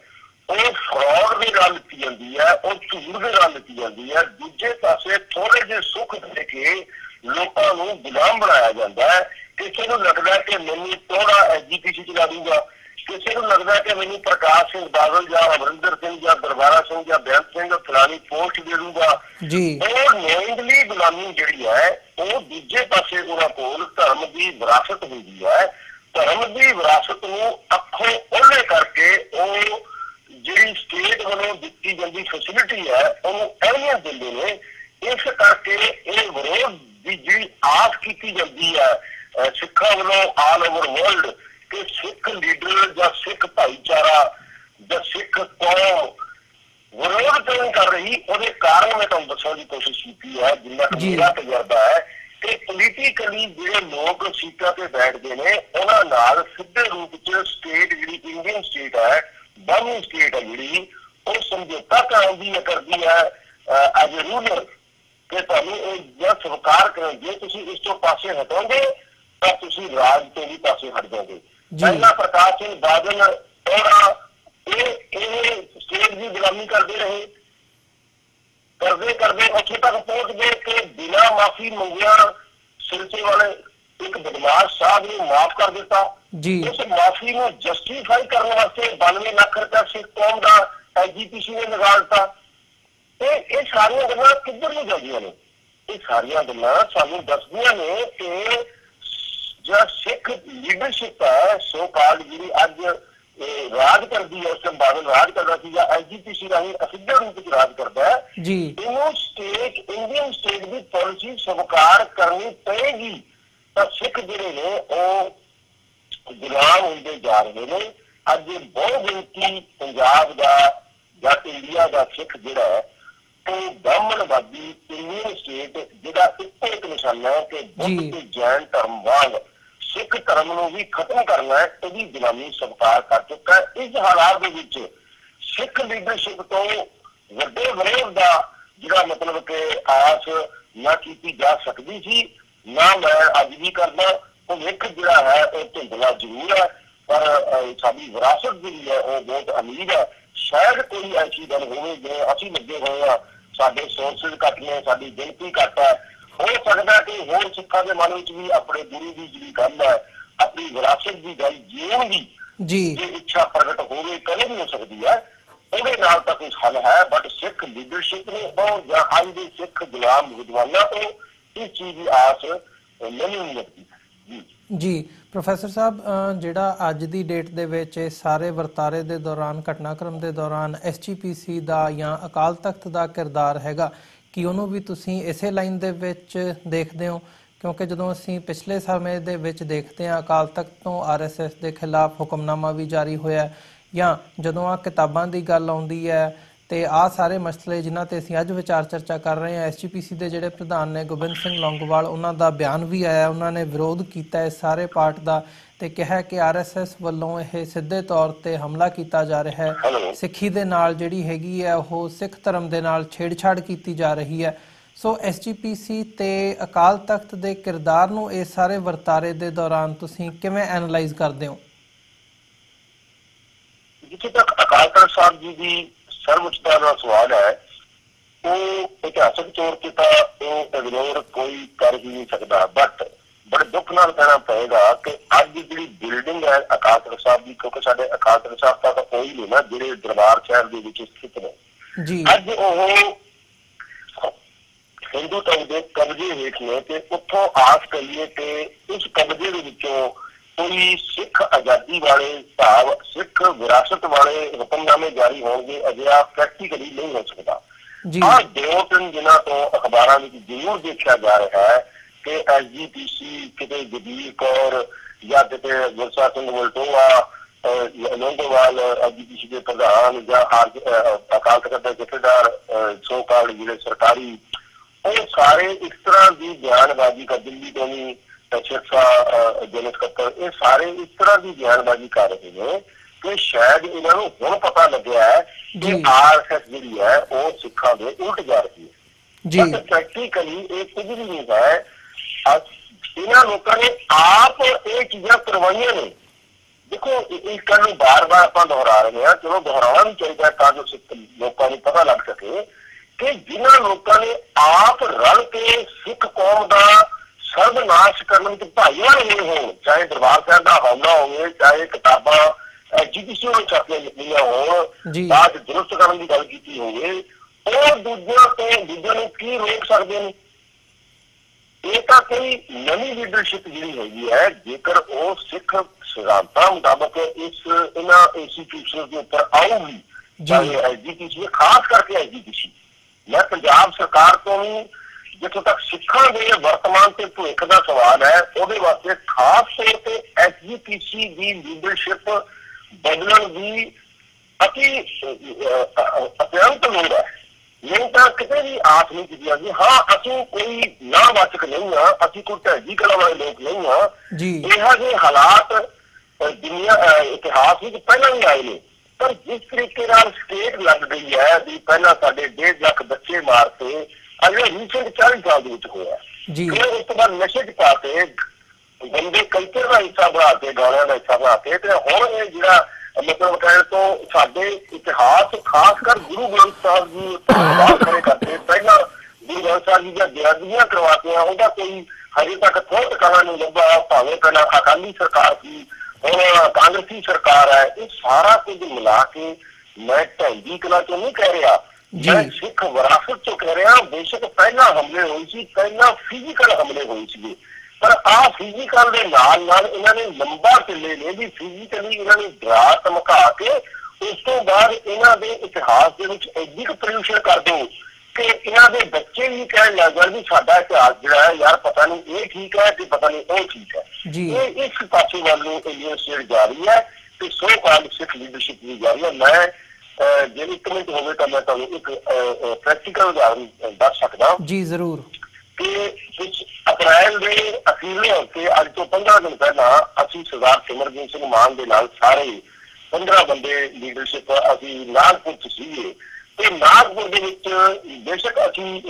ਉਹ ਫਰੌਡ ਦੇ ਨਾਲ ਲਿੱਤੀ ਜਾਂਦੀ ਹੈ, ਉਹ ਝੂਠ ਦੇ ਨਾਲ ਲਿੱਤੀ ਜਾਂਦੀ ਹੈ। ਦੂਜੇ ਪਾਸੇ ਥੋੜੇ ਜਿਹੇ ਸੁੱਖ ਦੇ ਕੇ ਲੋਕਾਂ ਨੂੰ ਗੁਲਾਮ ਬਣਾਇਆ ਜਾਂਦਾ ਹੈ। ਕਿਸੇ ਨੂੰ ਲੱਗਦਾ ਕਿ ਮੈਨੂੰ ਥੋੜਾ ਐਜੂਕੇਸ਼ਨ ਚਲਾ ਦੂੰਗਾ, ਕਿਸੇ ਨੂੰ ਲੱਗਦਾ ਕਿ ਮੈਨੂੰ ਪ੍ਰਕਾਸ਼ ਸਿੰਘ ਬਾਦਲ ਜਾਂ ਅਮਰਿੰਦਰ ਸਿੰਘ ਜਾਂ ਦਰਬਾਰਾ ਸਿੰਘ ਜਾਂ ਬੇਅੰਤ ਸਿੰਘ ਫਲਾਣੀ ਪੋਸਟ ਦੇ ਦੂੰਗਾ। ਉਹ ਨੋਇੰਗਲੀ ਗੁਲਾਮੀ ਜਿਹੜੀ ਹੈ ਉਹ ਦੂਜੇ ਪਾਸੇ ਉਹਨਾਂ ਕੋਲ ਧਰਮ ਦੀ ਵਿਰਾਸਤ ਹੁੰਦੀ ਹੈ। ਧਰਮ ਦੀ ਵਿਰਾਸਤ ਨੂੰ ਅੱਖੋਂ ਉਹਲੇ ਕਰਕੇ ਉਹ ਜਿਹੜੀ ਸਟੇਟ ਵੱਲੋਂ ਦਿੱਤੀ ਜਾਂਦੀ ਫੈਸਿਲਿਟੀ ਹੈ ਉਹਨੂੰ ਅਹਿਮੀਅਤ ਦਿੰਦੇ ਨੇ। ਇਸ ਕਰਕੇ ਇਹ ਵਿਰੋਧ ਦੀ ਜਿਹੜੀ ਆਸ ਕੀਤੀ ਜਾਂਦੀ ਹੈ ਸਿੱਖਾਂ ਵੱਲੋਂ ਆਲ ਓਵਰ ਵਰਲਡ ਕਿ ਸਿੱਖ ਲੀਡਰ ਜਾਂ ਸਿੱਖ ਭਾਈਚਾਰਾ ਜਾਂ ਸਿੱਖ ਕੌਮ ਵਿਰੋਧ ਕਿਉਂ ਨਹੀਂ ਕਰ ਰਹੀ, ਉਹਦੇ ਕਾਰਨ ਮੈਂ ਤੁਹਾਨੂੰ ਦੱਸਣ ਦੀ ਕੋਸ਼ਿਸ਼ ਕੀਤੀ ਹੈ। ਜਿੰਨਾ ਕੁ ਮੇਰਾ ਤਜਰਬਾ ਹੈ ਕਿ ਪੋਲੀਟੀਕਲੀ ਜਿਹੜੇ ਲੋਕ ਸੀਟਾਂ ਤੇ ਬੈਠਦੇ ਨੇ ਉਹਨਾਂ ਨਾਲ ਸਿੱਧੇ ਰੂਪ ਚ ਸਟੇਟ ਜਿਹੜੀ ਇੰਡੀਅਨ ਸਟੇਟ ਹੈ, ਬਾਹਮੀ ਸਟੇਟ ਹੈ ਜਿਹੜੀ, ਉਹ ਸਮਝੌਤਾ ਕਰਾਉਣ ਦੀ ਕਰਦੀ ਹੈ ਐਜ਼ ਏ ਰੂਲਰ ਕਿ ਤੁਹਾਨੂੰ ਇਹ ਜਿਹੜਾ ਸਵੀਕਾਰ ਕਰਨ। ਜੇ ਤੁਸੀਂ ਇਸ ਤੋਂ ਪਾਸੇ ਹਟੋਗੇ ਤਾਂ ਤੁਸੀਂ ਰਾਜ ਤੋਂ ਵੀ ਪਾਸੇ ਹਟ ਜਾਓਗੇ। ਪਹਿਲਾਂ ਪ੍ਰਕਾਸ਼ ਸਿੰਘ ਬਾਦਲ ਥੋੜਾ ਇਹ ਸਟੇਟ ਦੀ ਗੁਲਾਮੀ ਕਰਦੇ ਰਹੇ, ਕਰਦੇ ਉੱਥੇ ਤੱਕ ਪਹੁੰਚ ਗਏ ਕਿ ਬਿਨਾਂ ਮਾਫੀ ਮੰਗਿਆ ਸਿਲਸਿਲੇ ਵਾਲੇ ਇੱਕ ਬਦਮਾਸ਼ ਸਾਹਿਬ ਨੂੰ ਮਾਫ ਕਰ ਦਿੱਤਾ। ਉਸ ਮਾਫੀ ਨੂੰ ਜਸਟੀਫਾਈ ਕਰਨ ਵਾਸਤੇ 92 ਲੱਖ ਰੁਪਇਆ ਸਿੱਖ ਕੌਮ ਦਾ ਐਜੀਪੀਸੀ ਨੇ ਲਗਾ ਦਿੱਤਾ। ਤੇ ਇਹ ਸਾਰੀਆਂ ਗੱਲਾਂ ਕਿੱਧਰ ਨੂੰ ਜਾਂਦੀਆਂ ਨੇ? ਇਹ ਸਾਰੀਆਂ ਗੱਲਾਂ ਸਾਨੂੰ ਦੱਸਦੀਆਂ ਨੇ ਕਿ ਜਿਹੜਾ ਸਿੱਖ ਲੀਡਰਸ਼ਿਪ ਹੈ ਸੋ ਕਾਲਡ ਜਿਹੜੀ ਅੱਜ ਰਾਜ ਕਰਦੀ ਹੈ, ਉਸ ਟਾਈਮ ਬਾਦਲ ਰਾਜ ਕਰਦਾ ਸੀ ਜਾਂ ਐਜੀਪੀਸੀ ਰਾਹੀਂ ਅਸਿੱਧੇ ਰੂਪ ਵਿੱਚ ਰਾਜ ਕਰਦਾ ਹੈ, ਇਹਨੂੰ ਸਟੇਟ ਇੰਡੀਅਨ ਸਟੇਟ ਦੀ ਪਾਲਿਸੀ ਸਵੀਕਾਰ ਕਰਨੀ ਪਏਗੀ। ਤਾਂ ਸਿੱਖ ਜਿਹੜੇ ਨੇ ਉਹ ਗੁਲਾਮ ਹੁੰਦੇ ਜਾ ਰਹੇ ਨੇ। ਅੱਜ ਬਹੁਤ ਗਿਣਤੀ ਪੰਜਾਬ ਦਾ ਜਾਂ ਇੰਡੀਆ ਦਾ ਸਿੱਖ ਜਿਹੜਾ ਹੈ ਉਹ ਬ੍ਰਾਹਮਣਵਾਦੀ ਇੰਡੀਅਨ ਸਟੇਟ ਜਿਹੜਾ ਇੱਕੋ ਇੱਕ ਨਿਸ਼ਾਨਾ ਹੈ ਕਿ ਬੁੱਧ ਤੇ ਜੈਨ ਧਰਮ ਵਾਂਗ ਸਿੱਖ ਧਰਮ ਨੂੰ ਵੀ ਖਤਮ ਕਰਨਾ ਹੈ, ਇਹਦੀ ਗੁਲਾਮੀ ਸਵੀਕਾਰ ਕਰ ਚੁੱਕਾ ਹੈ। ਇਸ ਹਾਲਾਤ ਦੇ ਵਿੱਚ ਸਿੱਖ ਲੀਡਰਸ਼ਿਪ ਤੋਂ ਵੱਡੇ ਵਿਰੋਧ ਦਾ ਜਿਹੜਾ ਮਤਲਬ ਕਿ ਆਸ ਨਾ ਕੀਤੀ ਜਾ ਸਕਦੀ ਸੀ, ਨਾ ਮੈਂ ਅੱਜ ਵੀ ਕਰਦਾ। ਭਵਿੱਖ ਜਿਹੜਾ ਹੈ ਉਹ ਧੁੰਦਲਾ ਜ਼ਰੂਰ ਹੈ, ਪਰ ਸਾਡੀ ਵਿਰਾਸਤ ਜਿਹੜੀ ਹੈ ਉਹ ਬਹੁਤ ਅਮੀਰ ਹੈ। ਸ਼ਾਇਦ ਕੋਈ ਐਸੀ ਗੱਲ ਹੋਵੇ ਜਿਵੇਂ ਅਸੀਂ ਲੱਗੇ ਹੋਏ ਹਾਂ, ਸਾਡੇ ਸੋਰਸਿਸ ਘੱਟ ਨੇ, ਸਾਡੀ ਗਿਣਤੀ ਘੱਟ ਹੈ। ਹੋ ਸਕਦਾ ਕਿ ਹੋਰ ਸਿੱਖਾਂ ਦੇ ਮਨ ਵਿੱਚ ਵੀ ਆਪਣੇ ਗੁਰੂ ਦੀ ਜਿਹੜੀ ਗੱਲ ਹੈ, ਆਪਣੀ ਵਿਰਾਸਤ ਦੀ ਗੱਲ ਜੀਉਣ ਦੀ ਜੇ ਇੱਛਾ ਪ੍ਰਗਟ ਹੋਵੇ, ਕਦੇ ਵੀ ਹੋ ਸਕਦੀ ਹੈ। ਉਹਦੇ ਨਾਲ ਤਾਂ ਕੋਈ ਹੱਲ ਹੈ, ਬਟ ਸਿੱਖ ਲੀਡਰਸ਼ਿਪ ਨੇ ਉਹ ਜਾਂ ਅੱਜ ਦੇ ਸਿੱਖ ਗੁਲਾਮ ਵਿਦਵਾਨਾਂ ਤੋਂ ਇਸ ਚੀਜ਼ ਦੀ ਆਸ ਨਹੀਂ ਲੱਗਦੀ। ਜੀ ਪ੍ਰੋਫੈਸਰ ਸਾਹਿਬ, ਜਿਹੜਾ ਅੱਜ ਦੀ ਡੇਟ ਦੇ ਵਿੱਚ ਸਾਰੇ ਵਰਤਾਰੇ ਦੇ ਦੌਰਾਨ, ਘਟਨਾਕ੍ਰਮ ਦੇ ਦੌਰਾਨ ਐਸਜੀਪੀਸੀ ਦਾ ਜਾਂ ਅਕਾਲ ਤਖਤ ਦਾ ਕਿਰਦਾਰ ਹੈਗਾ, ਕਿ ਉਹਨੂੰ ਵੀ ਤੁਸੀਂ ਇਸੇ ਲਾਈਨ ਦੇ ਵਿੱਚ ਦੇਖਦੇ ਹੋ? ਕਿਉਂਕਿ ਜਦੋਂ ਅਸੀਂ ਪਿਛਲੇ ਸਮੇਂ ਦੇ ਵਿੱਚ ਦੇਖਦੇ ਹਾਂ ਅਕਾਲ ਤਖਤ ਤੋਂ ਆਰਐਸਐਸ ਦੇ ਖਿਲਾਫ ਹੁਕਮਨਾਮਾ ਵੀ ਜਾਰੀ ਹੋਇਆ, ਜਾਂ ਜਦੋਂ ਆ ਕਿਤਾਬਾਂ ਦੀ ਗੱਲ ਆਉਂਦੀ ਹੈ ਤੇ ਆਹ ਸਾਰੇ ਮਸਲੇ ਜਿਨ੍ਹਾਂ ਤੇ ਅਸੀਂ ਅੱਜ ਵਿਚਾਰ ਚਰਚਾ ਕਰ ਰਹੇ ਹਾਂ। SGPC ਦੇ ਜਿਹੜੇ ਪ੍ਰਧਾਨ ਨੇ ਗੋਬਿੰਦ ਸਿੰਘ ਲੌਂਗੋਵਾਲ, ਉਹਨਾਂ ਦਾ ਬਿਆਨ ਵੀ ਆਇਆ। ਉਹਨਾਂ ਨੇ ਵਿਰੋਧ ਕੀਤਾ ਇਸ ਸਾਰੇ ਪਾਰਟ ਦਾ ਤੇ ਕਿਹਾ ਕਿ RSS ਵੱਲੋਂ ਇਹ ਸਿੱਧੇ ਤੌਰ ਤੇ ਹਮਲਾ ਕੀਤਾ ਜਾ ਰਿਹਾ ਹੈ। ਸਿੱਖੀ ਦੇ ਨਾਲ ਜਿਹੜੀ ਹੈਗੀ ਹੈ ਉਹ ਸਿੱਖ ਧਰਮ ਦੇ ਨਾਲ ਛੇੜਛਾੜ ਕੀਤੀ ਜਾ ਰਹੀ ਹੈ। ਸੋ SGPC ਤੇ ਅਕਾਲ ਤਖਤ ਦੇ ਕਿਰਦਾਰ ਨੂੰ ਇਸ ਸਾਰੇ ਵਰਤਾਰੇ ਦੇ ਦੌਰਾਨ ਤੁਸੀਂ ਕਿਵੇਂ ਐਨਾਲਾਈਜ਼ ਕਰਦੇ ਹੋ? ਜਿੱਥੇ ਤੱਕ ਅਕਾਲ ਤਖਤ ਸਾਹਿਬ ਜੀ ਦੀ ਸਰਵਉੱਚਤਾ ਦਾ ਸਵਾਲ ਹੈ, ਉਹ ਇਤਿਹਾਸਕ ਤੌਰ ਤੇ ਤਾਂ ਉਹ ਇਗਨੋਰ ਕੋਈ ਕਰ ਹੀ ਨਹੀਂ ਸਕਦਾ। ਬਟ ਬੜੇ ਦੁੱਖ ਨਾਲ ਕਹਿਣਾ ਪਏਗਾ ਕਿ ਅੱਜ ਦੀ ਜਿਹੜੀ ਬਿਲਡਿੰਗ ਹੈ ਅਕਾਲ ਤਖਤ ਸਾਹਿਬ ਦੀ, ਕਿਉਂਕਿ ਸਾਡੇ ਅਕਾਲ ਤਖਤ ਸਾਹਿਬ ਤਾਂ ਕੋਈ ਨਹੀਂ ਨਾ ਜਿਹੜੇ ਦਰਬਾਰ ਸਾਹਿਬ ਦੇ ਵਿੱਚ ਸਥਿਤ ਨੇ, ਅੱਜ ਉਹ ਹਿੰਦੂ ਧਰਮ ਦੇ ਕਬਜ਼ੇ ਹੇਠ ਨੇ ਤੇ ਉੱਥੋਂ ਆਸ ਕਰੀਏ ਕਿ ਇਸ ਕਬਜ਼ੇ ਦੇ ਵਿੱਚੋਂ ਕੋਈ ਸਿੱਖ ਆਜ਼ਾਦੀ ਵਾਲੇ ਭਾਵ ਸਿੱਖ ਵਿਰਾਸਤ ਵਾਲੇ ਹੁਕਮਨਾਮੇ ਜਾਰੀ ਹੋਣਗੇ, ਅਜਿਹਾ ਪ੍ਰੈਕਟੀਕਲੀ ਨਹੀਂ ਹੋ ਸਕਦਾ। ਆਹ 2-3 ਦਿਨਾਂ ਤੋਂ ਅਖਬਾਰਾਂ ਵਿੱਚ ਜ਼ਰੂਰ ਦੇਖਿਆ ਜਾ ਰਿਹਾ ਹੈ ਕਿ SGPC ਕਿਤੇ ਜਗੀਰ ਕੌਰ ਜਾਂ ਕਿਤੇ ਗੁਰਸਾਹਿਬ ਸਿੰਘ ਵਲਟੋਆ, ਲੌਂਗੋਵਾਲ SGPC ਦੇ ਪ੍ਰਧਾਨ ਜਾਂ ਅਕਾਲ ਤਖਤ ਦੇ ਜਥੇਦਾਰ ਸੋ ਕਾਲ ਜਿਹੜੇ ਸਰਕਾਰੀ, ਉਹ ਸਾਰੇ ਇਸ ਤਰ੍ਹਾਂ ਦੀ ਬਿਆਨਬਾਜ਼ੀ ਕਰ, ਦਿੱਲੀ ਤੋਂ ਵੀ ਸਿਰਸਾ ਜਨਰਲ ਸਕੱਤਰ, ਇਹ ਸਾਰੇ ਇਸ ਤਰ੍ਹਾਂ ਦੀ ਬਿਆਨਬਾਜ਼ੀ ਕਰ ਰਹੇ ਨੇ ਕਿ ਸ਼ਾਇਦ ਇਹਨਾਂ ਨੂੰ ਹੁਣ ਪਤਾ ਲੱਗਿਆ ਹੈ ਕਿ RSS ਜਿਹੜੀ ਹੈ ਉਹ ਸਿੱਖਾਂ ਦੇ ਉਲਟ ਜਾ ਰਹੀ ਹੈ। ਪ੍ਰੈਕਟੀਕਲੀ ਇਹ ਕੁਝ ਵੀ ਨਹੀਂ ਹੈ। ਇਹਨਾਂ ਲੋਕਾਂ ਨੇ ਆਪ ਇਹ ਚੀਜ਼ਾਂ ਕਰਵਾਈਆਂ ਨੇ। ਦੇਖੋ ਇਸ ਗੱਲ ਨੂੰ ਬਾਰ-ਬਾਰ ਆਪਾਂ ਦੁਹਰਾ ਰਹੇ ਹਾਂ, ਚਲੋ ਦੁਹਰਾਉਣਾ ਵੀ ਚਾਹੀਦਾ ਤਾਂ ਜੋ ਸਿੱਖ ਲੋਕਾਂ ਨੂੰ ਪਤਾ ਲੱਗ ਸਕੇ ਕਿ ਜਿਨ੍ਹਾਂ ਲੋਕਾਂ ਨੇ ਆਪ ਰਲ ਕੇ ਸਿੱਖ ਕੌਮ ਦਾ ਸਰਬਨਾਸ਼ ਕਰਨ ਵਿੱਚ ਭਾਈਵਾਲ ਹੋਏ ਹੋਣ, ਚਾਹੇ ਦਰਬਾਰ ਸਾਹਿਬ ਦਾ ਹਮਲਾ ਹੋਵੇ, ਚਾਹੇ ਕਿਤਾਬਾਂ SGPC ਨੂੰ ਛਾਪੀਆਂ ਲਿਖੀਆਂ ਹੋਣ, ਬਾਅਦ ਦਰੁਸਤ ਕਰਨ ਦੀ ਗੱਲ ਕੀਤੀ ਹੋਵੇ, ਉਹ ਦੂਜਿਆਂ ਨੂੰ ਕੀ ਰੋਕ ਸਕਦੇ ਨੇ? ਇਹ ਤਾਂ ਕੋਈ ਨਵੀਂ ਲੀਡਰਸ਼ਿਪ ਜਿਹੜੀ ਹੈਗੀ ਹੈ, ਜੇਕਰ ਉਹ ਸਿੱਖ ਸਿਧਾਂਤਾਂ ਮੁਤਾਬਕ ਇਹਨਾਂ ਇੰਸਟੀਟਿਊਸ਼ਨ ਦੇ ਉੱਪਰ ਆਊਗੀ, ਚਾਹੇ SGPC, ਖਾਸ ਕਰਕੇ SGPC, ਮੈਂ ਪੰਜਾਬ ਸਰਕਾਰ ਤੋਂ ਵੀ ਜਿੱਥੋਂ ਤੱਕ ਸਿੱਖਾਂ ਦੇ ਵਰਤਮਾਨ ਤੇ ਭਵਿੱਖ ਦਾ ਸਵਾਲ ਹੈ, ਉਹਦੇ ਵਾਸਤੇ ਖਾਸ ਤੌਰ ਤੇ SGPC ਦੀ ਲੀਡਰਸ਼ਿਪ ਬਦਲਣ ਦੀ ਅਤਿਅੰਤ ਲੋੜ ਹੈ। ਨਹੀਂ ਤਾਂ ਕਿਤੇ ਵੀ ਆਸ ਨਹੀਂ ਕੀਤੀ ਜਾਂਦੀ। ਹਾਂ, ਅਸੀਂ ਕੋਈ ਨਾਵਾਚਕ ਨਹੀਂ ਹਾਂ, ਅਸੀਂ ਕੋਈ ਢਹਿੰਦੀ ਕਲਾ ਵਾਲੇ ਲੋਕ ਨਹੀਂ ਹਾਂ। ਇਹੋ ਜਿਹੇ ਹਾਲਾਤ ਦੁਨੀਆ ਇਤਿਹਾਸ ਵਿੱਚ ਪਹਿਲਾਂ ਵੀ ਆਏ ਨੇ, ਪਰ ਜਿਸ ਤਰੀਕੇ ਨਾਲ ਸਟੇਟ ਲੱਗ ਗਈ ਹੈ ਵੀ ਪਹਿਲਾਂ ਸਾਡੇ 1.5 ਲੱਖ ਬੱਚੇ ਮਾਰਤੇ, ਅਗਲੇ ਰੀਸੈਂਟ 40 ਸਾਲ ਦੇ ਵਿੱਚ ਹੋਇਆ, ਫਿਰ ਉਸ ਤੋਂ ਬਾਅਦ ਨਸ਼ੇ ਚ ਪਾ ਕੇ ਬੰਦੇ ਕਲਚਰ ਦਾ ਹਿੱਸਾ ਬਣਾ ਕੇ, ਗਾਣਿਆਂ ਦਾ ਹਿੱਸਾ ਬਣਾ ਕੇ, ਤੇ ਹੁਣ ਇਹ ਜਿਹੜਾ ਮਤਲਬ ਕਹਿਣ ਤੋਂ ਸਾਡੇ ਇਤਿਹਾਸ ਖਾਸ ਕਰ ਗੁਰੂ ਗ੍ਰੰਥ ਸਾਹਿਬ ਜੀ ਖੜੇ ਕਰਦੇ, ਪਹਿਲਾਂ ਗੁਰੂ ਗ੍ਰੰਥ ਸਾਹਿਬ ਜੀ ਦੀਆਂ ਬੇਅਦਬੀਆਂ ਕਰਵਾਤੀਆਂ, ਉਹਦਾ ਕੋਈ ਹਜੇ ਤੱਕ ਥੋੜ੍ਹਾ ਟਿਕਾਣਾ ਨਹੀਂ ਲੱਭਾ। ਭਾਵੇਂ ਪਹਿਲਾਂ ਅਕਾਲੀ ਸਰਕਾਰ ਸੀ, ਹੁਣ ਕਾਂਗਰਸੀ ਸਰਕਾਰ ਹੈ। ਇਹ ਸਾਰਾ ਕੁਝ ਮਿਲਾ ਕੇ ਮੈਂ ਢਹਿੰਦੀ ਕਲਾ ਚੋਂ ਨਹੀਂ ਕਹਿ ਰਿਹਾ, ਮੈਂ ਸਿੱਖ ਵਿਰਾਸਤ ਚੋਂ ਕਹਿ ਰਿਹਾ। ਬੇਸ਼ੱਕ ਪਹਿਲਾਂ ਹਮਲੇ ਹੋਏ ਸੀ, ਪਹਿਲਾਂ ਫਿਜ਼ੀਕਲ ਹਮਲੇ ਹੋਏ ਸੀਗੇ, ਪਰ ਆਹ ਫਿਜ਼ੀਕਲ ਦੇ ਨਾਲ ਨਾਲ ਇਹਨਾਂ ਨੇ ਲੰਬਾ ਚੱਲੇ ਨੇ ਵੀ ਫਿਜ਼ੀਕਲੀ ਇਹਨਾਂ ਨੇ ਡਰਾ ਧਮਕਾ ਕੇ ਉਸ ਤੋਂ ਬਾਅਦ ਇਹਨਾਂ ਦੇ ਇਤਿਹਾਸ ਦੇ ਵਿੱਚ ਐਡੀ ਕੁ ਪੋਲਿਊਸ਼ਨ ਕਰ ਦਿਓ ਕਿ ਇਹਨਾਂ ਦੇ ਬੱਚੇ ਵੀ ਕਹਿਣ ਲੱਗ ਜਾਣ ਵੀ ਸਾਡਾ ਇਤਿਹਾਸ ਜਿਹੜਾ ਹੈ ਯਾਰ ਪਤਾ ਨਹੀਂ ਇਹ ਠੀਕ ਹੈ ਤੇ ਪਤਾ ਨਹੀਂ ਉਹ ਠੀਕ ਹੈ। ਇਹ ਇਸ ਪਾਸੇ ਵੱਲ ਨੂੰ ਯੂਨੀਵਰਸਿਟੀ ਜਾ ਰਹੀ ਹੈ ਤੇ ਸੋ ਕਾਲ ਸਿੱਖ ਲੀਡਰਸ਼ਿਪ ਵੀ ਜਾ ਰਹੀ ਹੈ। ਮੈਂ ਜੇ 1 ਮਿੰਟ ਹੋਵੇ ਤਾਂ ਮੈਂ ਤੁਹਾਨੂੰ ਇੱਕ ਪ੍ਰੈਕਟੀਕਲ ਉਦਾਹਰਨ ਦੱਸ ਸਕਦਾ ਜੀ। ਜ਼ਰੂਰ। ਕਿ ਅਪ੍ਰੈਲ ਦੇ ਅਖੀਰਲੇ ਹਫ਼ਤੇ, ਅੱਜ ਤੋਂ 15 ਦਿਨ ਪਹਿਲਾਂ, ਅਸੀਂ ਸਰਦਾਰ ਸਿਮਰਜੀਤ ਸਿੰਘ ਮਾਨ ਦੇ ਨਾਲ ਸਾਰੇ 15 ਬੰਦੇ ਲੀਡਰਸ਼ਿਪ ਅਸੀਂ ਨਾਗਪੁਰ ਚ ਸੀਗੇ ਤੇ ਨਾਗਪੁਰ ਦੇ ਵਿੱਚ ਬੇਸ਼ੱਕ ਅਸੀਂ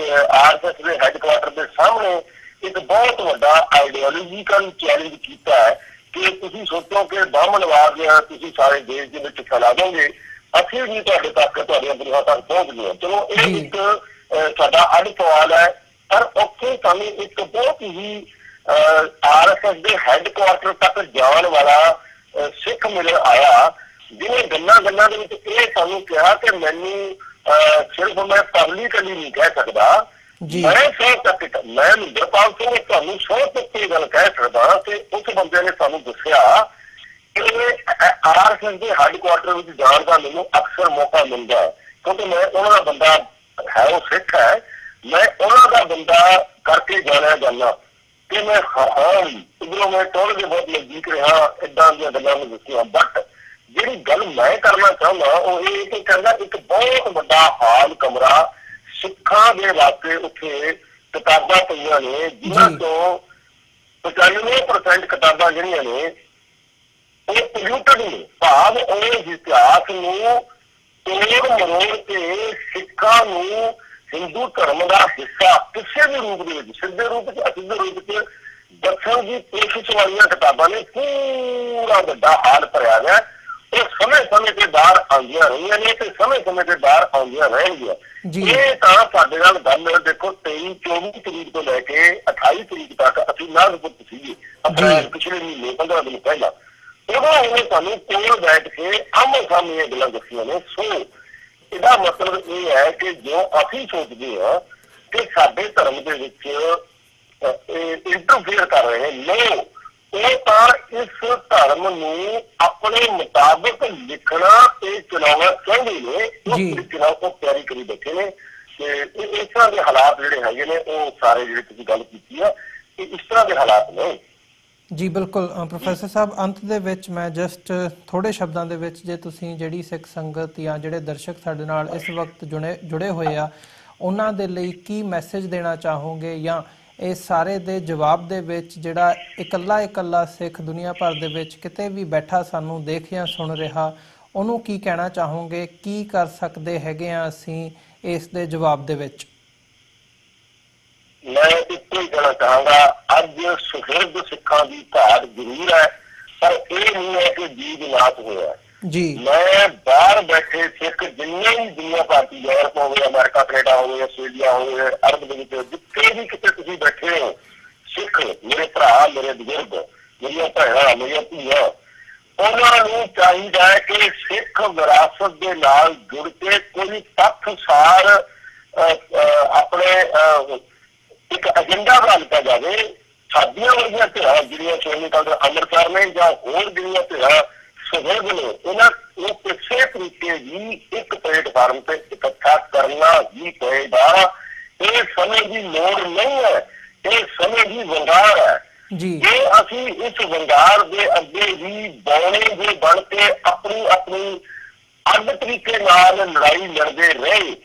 RSS ਦੇ ਹੈੱਡਕੁਆਟਰ ਦੇ ਸਾਹਮਣੇ ਇੱਕ ਬਹੁਤ ਵੱਡਾ ਆਈਡੀਓਲੋਜੀਕਲ ਚੈਲੰਜ ਕੀਤਾ ਹੈ ਕਿ ਤੁਸੀਂ ਸੋਚੋ ਕਿ ਬਾਹਮਣਵਾਦ ਤੁਸੀਂ ਸਾਰੇ ਦੇਸ਼ ਦੇ ਵਿੱਚ ਫੈਲਾ ਦੋਗੇ, ਅਸੀਂ ਵੀ ਤੁਹਾਡੇ ਤੱਕ, ਤੁਹਾਡੀਆਂ ਦੁਨੀਆਂ ਤੱਕ ਪਹੁੰਚ ਗਏ। ਚਲੋ ਇਹ ਇੱਕ ਸਾਡਾ ਅੱਡ ਸਵਾਲ ਹੈ, ਪਰ ਉੱਥੇ ਸਾਨੂੰ ਇੱਕ ਬਹੁਤ ਹੀ RSS ਦੇ ਹੈੱਡਕੁਆਟਰ ਤੱਕ ਜਾਣ ਵਾਲਾ ਸਿੱਖ ਮਿਲਣ ਆਇਆ, ਜਿਹਨੇ ਗੱਲਾਂ ਦੇ ਵਿੱਚ ਇਹ ਸਾਨੂੰ ਕਿਹਾ ਕਿ ਮੈਨੂੰ ਸਿਰਫ ਮੈਂ ਪਬਲਿਕਲੀ ਨਹੀਂ ਕਹਿ ਸਕਦਾ, ਮੈਂ 100 ਤੱਕ, ਮੈਂ ਮਹਿੰਦਰਪਾਲ ਸਿੰਘ ਤੁਹਾਨੂੰ 100 ਤੱਕ ਇਹ ਗੱਲ ਕਹਿ ਸਕਦਾ ਕਿ ਉਸ ਬੰਦੇ ਨੇ ਸਾਨੂੰ ਦੱਸਿਆ ਕਿ RSS ਦੇ ਹੈੱਡਕੁਆਟਰ ਵਿੱਚ ਜਾਣ ਦਾ ਮੈਨੂੰ ਅਕਸਰ ਮੌਕਾ ਮਿਲਦਾ ਹੈ, ਕਿਉਂਕਿ ਮੈਂ ਉਹਨਾਂ ਦਾ ਬੰਦਾ ਹੈ, ਉਹ ਸਿੱਖ ਹੈ, ਮੈਂ ਉਹਨਾਂ ਦਾ ਬੰਦਾ ਕਰਕੇ ਜਾਣਿਆ ਜਾਂਦਾ ਕਿ ਮੈਂ ਹਾਂ ਵੀ ਇੱਧਰੋਂ ਮੈਂ ਟੋਲ ਦੇ ਬਹੁਤ ਨਜ਼ਦੀਕ ਰਿਹਾ, ਏਦਾਂ ਦੀਆਂ ਗੱਲਾਂ ਨੂੰ ਦੱਸੀਆਂ। ਬਟ ਜਿਹੜੀ ਗੱਲ ਮੈਂ ਕਰਨਾ ਚਾਹੁੰਦਾ ਉਹ ਇਹ ਕਿ ਕਹਿੰਦਾ ਇੱਕ ਬਹੁਤ ਵੱਡਾ ਹਾਲ ਕਮਰਾ ਸਿੱਖਾਂ ਦੇ ਵਾਸਤੇ ਉੱਥੇ ਕਿਤਾਬਾਂ ਪਈਆਂ ਨੇ, ਜਿਨ੍ਹਾਂ ਤੋਂ 95% ਕਿਤਾਬਾਂ ਜਿਹੜੀਆਂ ਨੇ ਉਹ ਪੋਲਿਊਟਡ ਨੇ, ਭਾਵ ਉਹ ਇਤਿਹਾਸ ਨੂੰ ਤੋੜ ਮਰੋੜ ਕੇ ਸਿੱਖਾਂ ਨੂੰ ਹਿੰਦੂ ਧਰਮ ਦਾ ਹਿੱਸਾ ਕਿਸੇ ਵੀ ਰੂਪ ਦੇ ਵਿੱਚ, ਸਿੱਧੇ ਰੂਪ ਚ ਅਸਿੱਧੇ ਰੂਪ ਚ ਦੱਸਣ ਦੀ ਕੋਸ਼ਿਸ਼ ਵਾਲੀਆਂ ਕਿਤਾਬਾਂ ਨੇ ਪੂਰਾ ਵੱਡਾ ਹਾਲ ਭਰਿਆ ਗਿਆ। ਉਹ ਸਮੇਂ-ਸਮੇਂ ਤੇ ਬਾਹਰ ਆਉਂਦੀਆਂ ਰਹੀਆਂ ਨੇ ਤੇ ਸਮੇਂ-ਸਮੇਂ ਤੇ ਬਾਹਰ ਆਉਂਦੀਆਂ ਰਹਿਣਗੀਆਂ। ਇਹ ਤਾਂ ਸਾਡੇ ਨਾਲ ਗੱਲ ਦੇਖੋ 23-24 ਤਰੀਕ ਤੋਂ ਲੈ ਕੇ 28 ਤਰੀਕ ਤੱਕ ਅਸੀਂ ਨਾਗਪੁਰ ਸੀਗੇ, ਅਪ੍ਰੈਲ ਪਿਛਲੇ ਮਹੀਨੇ 15 ਦਿਨ ਪਹਿਲਾਂ। ਉਦੋਂ ਉਹਨੇ ਸਾਨੂੰ ਕੋਲ ਬੈਠ ਕੇ ਆਮੋ-ਸਾਹਮਣੇ ਇਹ ਗੱਲਾਂ ਦੱਸੀਆਂ ਨੇ। ਸੋ ਇਹਦਾ ਮਤਲਬ ਇਹ ਹੈ ਕਿ ਜੋ ਅਸੀਂ ਸੋਚਦੇ ਹਾਂ ਕਿ ਸਾਡੇ ਧਰਮ ਦੇ ਵਿੱਚ ਇੰਟਰਫੇਅਰ ਕਰ ਰਹੇ ਨੇ, ਉਹ ਤਾਂ ਇਸ ਧਰਮ ਨੂੰ ਆਪਣੇ ਮੁਤਾਬਕ ਲਿਖਣਾ ਤੇ ਚਲਾਉਣਾ ਚਾਹੁੰਦੇ ਨੇ, ਉਸ ਤਰੀਕੇ ਨਾਲ ਉਹ ਤਿਆਰੀ ਕਰੀ ਬੈਠੇ ਨੇ। ਤੇ ਇਸ ਤਰ੍ਹਾਂ ਦੇ ਹਾਲਾਤ ਜਿਹੜੇ ਹੈਗੇ ਨੇ ਉਹ ਸਾਰੇ ਜਿਹੜੇ ਤੁਸੀਂ ਗੱਲ ਕੀਤੀ ਆ, ਇਸ ਤਰ੍ਹਾਂ ਦੇ ਹਾਲਾਤ ਨੇ। ਜੀ ਬਿਲਕੁਲ ਪ੍ਰੋਫੈਸਰ ਸਾਹਿਬ, ਅੰਤ ਦੇ ਵਿੱਚ ਮੈਂ ਜਸਟ ਥੋੜੇ ਸ਼ਬਦਾਂ ਦੇ ਵਿੱਚ ਜੇ ਤੁਸੀਂ ਜਿਹੜੀ ਸਿੱਖ ਸੰਗਤ ਜਾਂ ਜਿਹੜੇ ਦਰਸ਼ਕ ਸਾਡੇ ਨਾਲ ਇਸ ਵਕਤ ਜੁੜੇ ਹੋਏ ਆ ਉਹਨਾਂ ਦੇ ਲਈ ਕੀ ਮੈਸੇਜ ਦੇਣਾ ਚਾਹੋਗੇ, ਜਾਂ ਇਸ ਸਾਰੇ ਦੇ ਜਵਾਬ ਦੇ ਵਿੱਚ ਜਿਹੜਾ ਇਕੱਲਾ ਸਿੱਖ ਦੁਨੀਆ ਭਰ ਦੇ ਵਿੱਚ ਕਿਤੇ ਵੀ ਬੈਠਾ ਸਾਨੂੰ ਦੇਖ ਜਾਂ ਸੁਣ ਰਿਹਾ, ਉਹਨੂੰ ਕੀ ਕਹਿਣਾ ਚਾਹੋਗੇ? ਕੀ ਕਰ ਸਕਦੇ ਹੈਗੇ ਆ ਅਸੀਂ ਇਸ ਦੇ ਜਵਾਬ ਦੇ ਵਿੱਚ? ਮੈਂ ਇੱਕੋ ਹੀ ਕਹਿਣਾ ਚਾਹਾਂਗਾ, ਅੱਜ ਸੁਹਿਰਦ ਸਿੱਖਾਂ ਦੀ ਘਾਟ ਜ਼ਰੂਰ ਹੈ, ਪਰ ਇਹ ਨਹੀਂ ਹੈ ਕਿ ਜੀਵ ਨਾਸ਼ ਹੋਇਆ ਜੀ। ਮੈਂ ਬਾਹਰ ਬੈਠੇ ਸਿੱਖ ਜਿੰਨੇ ਵੀ ਦੁਨੀਆ ਭਾਰਤੀ, ਯੂਰਪ ਹੋਵੇ, ਅਮਰੀਕਾ, ਕੈਨੇਡਾ ਹੋਵੇ, ਆਸਟ੍ਰੇਲੀਆ ਹੋਵੇ, ਅਰਬ ਦੇ ਵਿੱਚ ਜਿੱਥੇ ਵੀ ਕਿਤੇ ਤੁਸੀਂ ਬੈਠੇ ਹੋ, ਸਿੱਖ ਮੇਰੇ ਭਰਾ, ਮੇਰੇ ਬਜ਼ੁਰਗ, ਮੇਰੀਆਂ ਭੈਣਾਂ, ਮੇਰੀਆਂ ਧੀਆਂ, ਉਹਨਾਂ ਨੂੰ ਚਾਹੀਦਾ ਹੈ ਕਿ ਸਿੱਖ ਵਿਰਾਸਤ ਦੇ ਨਾਲ ਜੁੜ ਕੇ ਕੋਈ ਤੱਥਸਾਰ ਆਪਣੇ ਇੱਕ ਏਜੰਡਾ ਬਣਾ ਲਿੱਤਾ ਜਾਵੇ। ਸਾਡੀਆਂ ਵਰਗੀਆਂ ਧਿਰਾਂ ਜਿਹੜੀਆਂ ਸ਼੍ਰੋਮਣੀ ਅਕਾਲੀ ਦਲ ਅੰਮ੍ਰਿਤਸਰ ਨੇ ਜਾਂ ਹੋਰ ਜਿਹੜੀਆਂ ਧਿਰਾਂ ਸੁਹਿਰਦ ਨੇ, ਉਹਨਾਂ ਨੂੰ ਕਿਸੇ ਤਰੀਕੇ ਦੀ ਇੱਕ ਪਲੇਟਫਾਰਮ ਤੇ ਇਕੱਠਾ ਕਰਨਾ ਹੀ ਪਏਗਾ। ਇਹ ਸਮੇਂ ਦੀ ਲੋੜ ਨਹੀਂ ਹੈ, ਇਹ ਸਮੇਂ ਦੀ ਵੰਗਾਰ ਹੈ। ਜੇ ਅਸੀਂ ਇਸ ਵੰਗਾਰ ਦੇ ਅੱਗੇ ਵੀ ਬੌਣੇ ਦੇ ਬਣ ਕੇ ਆਪਣੀ ਅੱਡ ਤਰੀਕੇ ਨਾਲ ਲੜਾਈ ਲੜਦੇ ਰਹੇ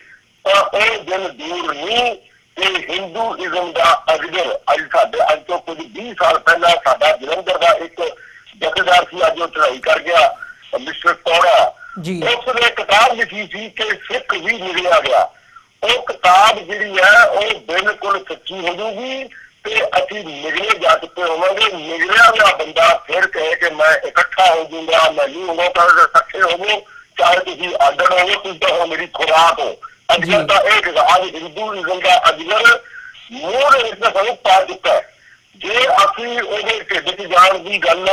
ਤਾਂ ਉਹ ਦਿਨ ਦੂਰ ਨਹੀਂ। ਤੇ ਹਿੰਦੂਇਜ਼ਮ ਦਾ ਅਜਗਰ ਅੱਜ ਤੋਂ ਕੁਝ 20 ਸਾਲ ਪਹਿਲਾਂ ਸਾਡਾ ਜਲੰਧਰ ਦਾ ਇੱਕ ਜਥੇਦਾਰ ਸੀ, ਅੱਜ ਉਹ ਚੜਾਈ ਕਰ ਗਿਆ, ਮਿਸਟਰ ਕੌੜਾ, ਉਸ ਨੇ ਕਿਤਾਬ ਲਿਖੀ ਸੀ ਕਿ ਸਿੱਖ ਵੀ ਨਿਗਲਿਆ ਗਿਆ। ਉਹ ਕਿਤਾਬ ਜਿਹੜੀ ਹੈ ਉਹ ਬਿਲਕੁਲ ਸੱਚੀ ਹੋ ਜੂਗੀ ਤੇ ਅਸੀਂ ਨਿਗਲੇ ਜਾ ਚੁੱਕੇ ਹੋਵਾਂਗੇ। ਨਿਗਲਿਆ ਹੋਇਆ ਬੰਦਾ ਫਿਰ ਕਹੇ ਕਿ ਮੈਂ ਇਕੱਠਾ ਹੋ ਜੂਗਾ, ਮੈਂ ਨਹੀਂ ਹੋਵਾਂ, ਤਾਂ ਇਕੱਠੇ ਹੋਵੋ, ਚਾਹੇ ਤੁਸੀਂ ਆਦੜ ਹੋਵੋ, ਤੁਸੀਂ ਤਾਂ ਮੇਰੀ ਖੁਰਾਕ ਹੋ। ਅਜਗਰ ਦਾ ਇਹ ਅੱਜ ਹਿੰਦੂਇਜ਼ਮ ਦਾ ਅਜਗਰ ਮੂੰਹ ਦੇ ਵਿੱਚ ਸਾਨੂੰ ਪਾ ਚੁੱਕਾ ਹੈ। ਜੇ ਅਸੀਂ ਉਹਦੇ ਢਿੱਡ 'ਚ ਜਾਣ ਦੀ ਗੱਲ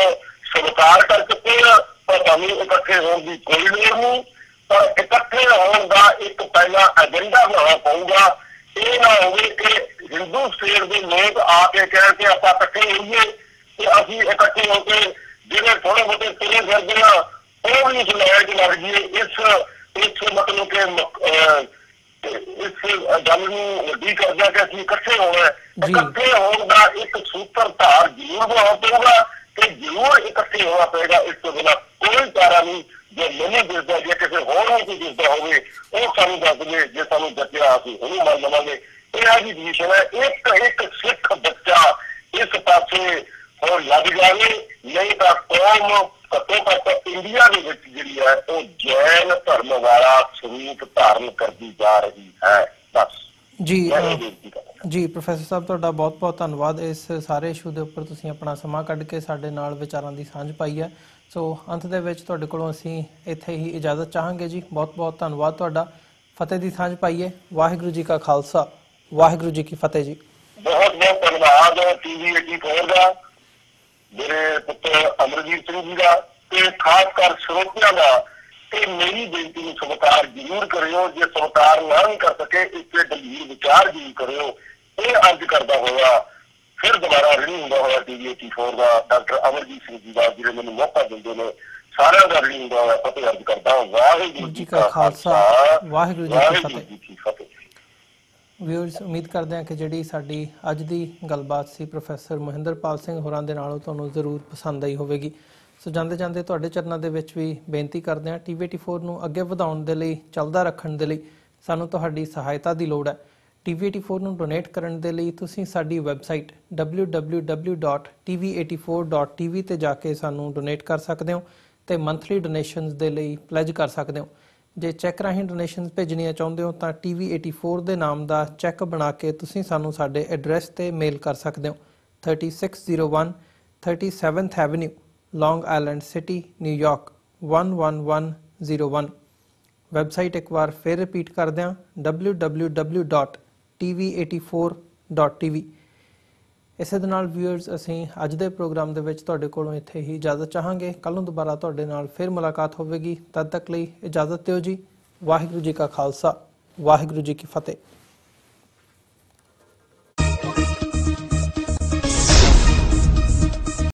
ਸਵੀਕਾਰ ਕਰ ਚੁੱਕੇ ਹਾਂ ਤਾਂ ਸਾਨੂੰ ਇਕੱਠੇ ਹੋਣ ਦੀ ਕੋਈ ਲੋੜ ਨਹੀਂ, ਪਰ ਇਕੱਠੇ ਹੋਣ ਦਾ ਇੱਕ ਪਹਿਲਾਂ ਏਜੰਡਾ ਬਣਾਉਣਾ ਪਊਗਾ। ਇਹ ਨਾ ਹੋਵੇ ਕਿ ਹਿੰਦੂ ਸਟੇਟ ਦੇ ਲੋਕ ਆ ਕੇ ਕਹਿਣ ਕਿ ਆਪਾਂ ਇਕੱਠੇ ਹੋਈਏ ਤੇ ਅਸੀਂ ਇਕੱਠੇ ਹੋ ਕੇ ਜਿਹੜੇ ਥੋੜੇ ਬਹੁਤੇ ਤੁਰੇ ਫਿਰਦੇ ਆ ਉਹ ਵੀ ਇਸ ਲਹਿਰ 'ਚ ਲੱਗ ਜਾਈਏ। ਇਸ ਮਤਲਬ ਕਿ ਇਸ ਗੱਲ ਨੂੰ ਵੱਡੀ ਕਰਦਾ ਕਿ ਅਸੀਂ ਇਕੱਠੇ ਹੋਣਾ। ਇਕੱਠੇ ਹੋਣ ਦਾ ਇੱਕ ਸੂਤਰ ਧਾਰ ਜ਼ਰੂਰ ਬਣਾਉਣਾ ਪਊਗਾ ਤੇ ਜ਼ਰੂਰ ਇਕੱਠੇ ਹੋਣਾ ਪਏਗਾ। ਇਸ ਤੋਂ ਬਿਨਾਂ ਕੋਈ ਚਾਰਾ ਨਹੀਂ। ਜੇ ਮੈਨੂੰ ਦਿਸਦਾ, ਜੇ ਕਿਸੇ ਹੋਰ ਨੂੰ ਕੋਈ ਦਿਸਦਾ ਹੋਵੇ ਉਹ ਸਾਨੂੰ ਦੱਸ ਦੇ, ਜੇ ਸਾਨੂੰ ਜੱਜਿਆ ਅਸੀਂ ਉਹਨੂੰ ਮੰਨ ਲਵਾਂਗੇ। ਇਹ ਆ ਜੀ ਪੋਜੀਸ਼ਨ ਹੈ। ਇੱਕ ਸਿੱਖ ਬੱਚਾ ਇਸ ਪਾਸੇ ਹੁਣ ਲੱਗ ਜਾਵੇ, ਨਹੀਂ ਤਾਂ ਕੌਮ ਘੱਟੋ ਘੱਟ ਇੰਡੀਆ ਦੇ ਵਿੱਚ ਜਿਹੜੀ ਹੈ ਉਹ ਜੈਨ ਧਰਮ ਵਾਲਾ ਸਰੂਪ ਧਾਰਨ ਕਰਦੀ ਜਾ ਰਹੀ ਹੈ। ਬਸ ਜੀ ਪ੍ਰੋਫੈਸਰ ਸਾਹਿਬ, ਤੁਹਾਡਾ ਬਹੁਤ ਬਹੁਤ ਧੰਨਵਾਦ। ਇਸ ਸਾਰੇ ਇਸ਼ੂ ਦੇ ਉੱਪਰ ਤੁਸੀਂ ਆਪਣਾ ਸਮਾਂ ਕੱਢ ਕੇ ਸਾਡੇ ਨਾਲ ਵਿਚਾਰਾਂ ਦੀ ਸਾਂਝ ਪਾਈ ਹੈ। ਸੋ ਅੰਤ ਦੇ ਵਿੱਚ ਤੁਹਾਡੇ ਕੋਲੋਂ ਅਸੀਂ ਇੱਥੇ ਹੀ ਇਜਾਜ਼ਤ ਚਾਹਾਂਗੇ ਜੀ। ਬਹੁਤ ਬਹੁਤ ਧੰਨਵਾਦ ਤੁਹਾਡਾ। ਫਤਿਹ ਦੀ ਸਾਂਝ ਪਾਈਏ। ਵਾਹਿਗੁਰੂ ਜੀ ਕਾ ਖਾਲਸਾ, ਵਾਹਿਗੁਰੂ ਜੀ ਕੀ ਫਤਿਹ ਜੀ। ਬਹੁਤ ਬਹੁਤ ਧੰਨਵਾਦ TV 84 ਦਾ, ਮੇਰੇ ਪੁੱਤਰ ਅਮਰਜੀਤ ਸਿੰਘ ਜੀ ਦਾ, ਤੇ ਖਾਸ ਕਰ ਸਰੋਤਿਆਂ ਦਾ। ਤੇ ਮੇਰੀ ਬੇਨਤੀ ਨੂੰ ਸਵੀਕਾਰ ਜ਼ਰੂਰ ਕਰਿਓ। ਜੇ ਸਵੀਕਾਰ ਨਾ ਵੀ ਕਰ ਸਕੇ, ਇਸ ਤੇ ਗੰਭੀਰ ਵਿਚਾਰ ਜ਼ਰੂਰ ਕਰਿਓ। ਇਹ ਅੱਜ ਕਰਦਾ ਹੋਇਆ ਫਿਰ ਦੁਬਾਰਾ ਰਿਣੀ ਹੁੰਦਾ ਹੋਇਆ TV 84 ਦਾ ਡਾਕਟਰ ਅਮਰਜੀਤ ਸਿੰਘ ਜੀ ਦਾ, ਜਿਹੜੇ ਮੈਨੂੰ ਮੌਕਾ ਦਿੰਦੇ ਨੇ, ਸਾਰਿਆਂ ਦਾ ਰਿਣੀ ਹੁੰਦਾ ਹੋਇਆ ਫਤਿਹ ਅਰਜ਼ ਕਰਦਾ। ਵਾਹਿਗੁਰੂ ਜੀ ਕਾ ਖਾਲਸਾ, ਵਾਹਿਗੁਰੂ ਜੀ ਕੀ ਫਤਿਹ। ਵਿਊਅਰਸ, ਉਮੀਦ ਕਰਦੇ ਹਾਂ ਕਿ ਜਿਹੜੀ ਸਾਡੀ ਅੱਜ ਦੀ ਗੱਲਬਾਤ ਸੀ ਪ੍ਰੋਫੈਸਰ ਮਹਿੰਦਰਪਾਲ ਸਿੰਘ ਹੋਰਾਂ ਦੇ ਨਾਲ, ਉਹ ਤੁਹਾਨੂੰ ਜ਼ਰੂਰ ਪਸੰਦ ਆਈ ਹੋਵੇਗੀ। ਸੋ ਜਾਂਦੇ ਜਾਂਦੇ ਤੁਹਾਡੇ ਚਰਨਾਂ ਦੇ ਵਿੱਚ ਵੀ ਬੇਨਤੀ ਕਰਦੇ ਹਾਂ, TV84 ਨੂੰ ਅੱਗੇ ਵਧਾਉਣ ਦੇ ਲਈ, ਚੱਲਦਾ ਰੱਖਣ ਦੇ ਲਈ ਸਾਨੂੰ ਤੁਹਾਡੀ ਸਹਾਇਤਾ ਦੀ ਲੋੜ ਹੈ। TV84 ਨੂੰ ਡੋਨੇਟ ਕਰਨ ਦੇ ਲਈ ਤੁਸੀਂ ਸਾਡੀ ਵੈਬਸਾਈਟ www.tv84.tv ਤੇ ਜਾ ਕੇ ਸਾਨੂੰ ਡੋਨੇਟ ਕਰ ਸਕਦੇ ਹੋ ਤੇ ਮੰਥਲੀ ਡੋਨੇਸ਼ਨਸ ਦੇ ਲਈ ਪਲੇਜ ਕਰ ਸਕਦੇ ਹੋ। ਜੇ ਚੈੱਕ ਰਾਹੀਂ ਡੋਨੇਸ਼ਨਸ ਭੇਜਣੀਆਂ ਚਾਹੁੰਦੇ ਹੋ ਤਾਂ TV84 ਦੇ ਨਾਮ ਦਾ ਚੈੱਕ ਬਣਾ ਕੇ ਤੁਸੀਂ ਸਾਨੂੰ ਸਾਡੇ ਐਡਰੈਸ ਤੇ ਮੇਲ ਕਰ ਸਕਦੇ ਹੋ। 3601 37th Avenue, Long Island City, New York 11101। Website ਇੱਕ ਵਾਰ ਫਿਰ ਰਿਪੀਟ ਕਰਦੇ ਹਾਂ, www.tv84.tv। ਇਸੇ ਦੇ ਨਾਲ ਵਿਊਅਰਸ ਅਸੀਂ ਅੱਜ ਦੇ ਪ੍ਰੋਗਰਾਮ ਦੇ ਵਿੱਚ ਤੁਹਾਡੇ ਕੋਲੋਂ ਇੱਥੇ ਹੀ ਇਜਾਜ਼ਤ ਚਾਹਾਂਗੇ। ਕੱਲ੍ਹ ਨੂੰ ਦੁਬਾਰਾ ਤੁਹਾਡੇ ਨਾਲ ਫਿਰ ਮੁਲਾਕਾਤ ਹੋਵੇਗੀ। ਤਦ ਤੱਕ ਲਈ ਇਜਾਜ਼ਤ ਦਿਓ ਜੀ। ਵਾਹਿਗੁਰੂ ਜੀ ਕਾ ਖਾਲਸਾ, ਵਾਹਿਗੁਰੂ ਜੀ ਕੀ ਫਤਿਹ।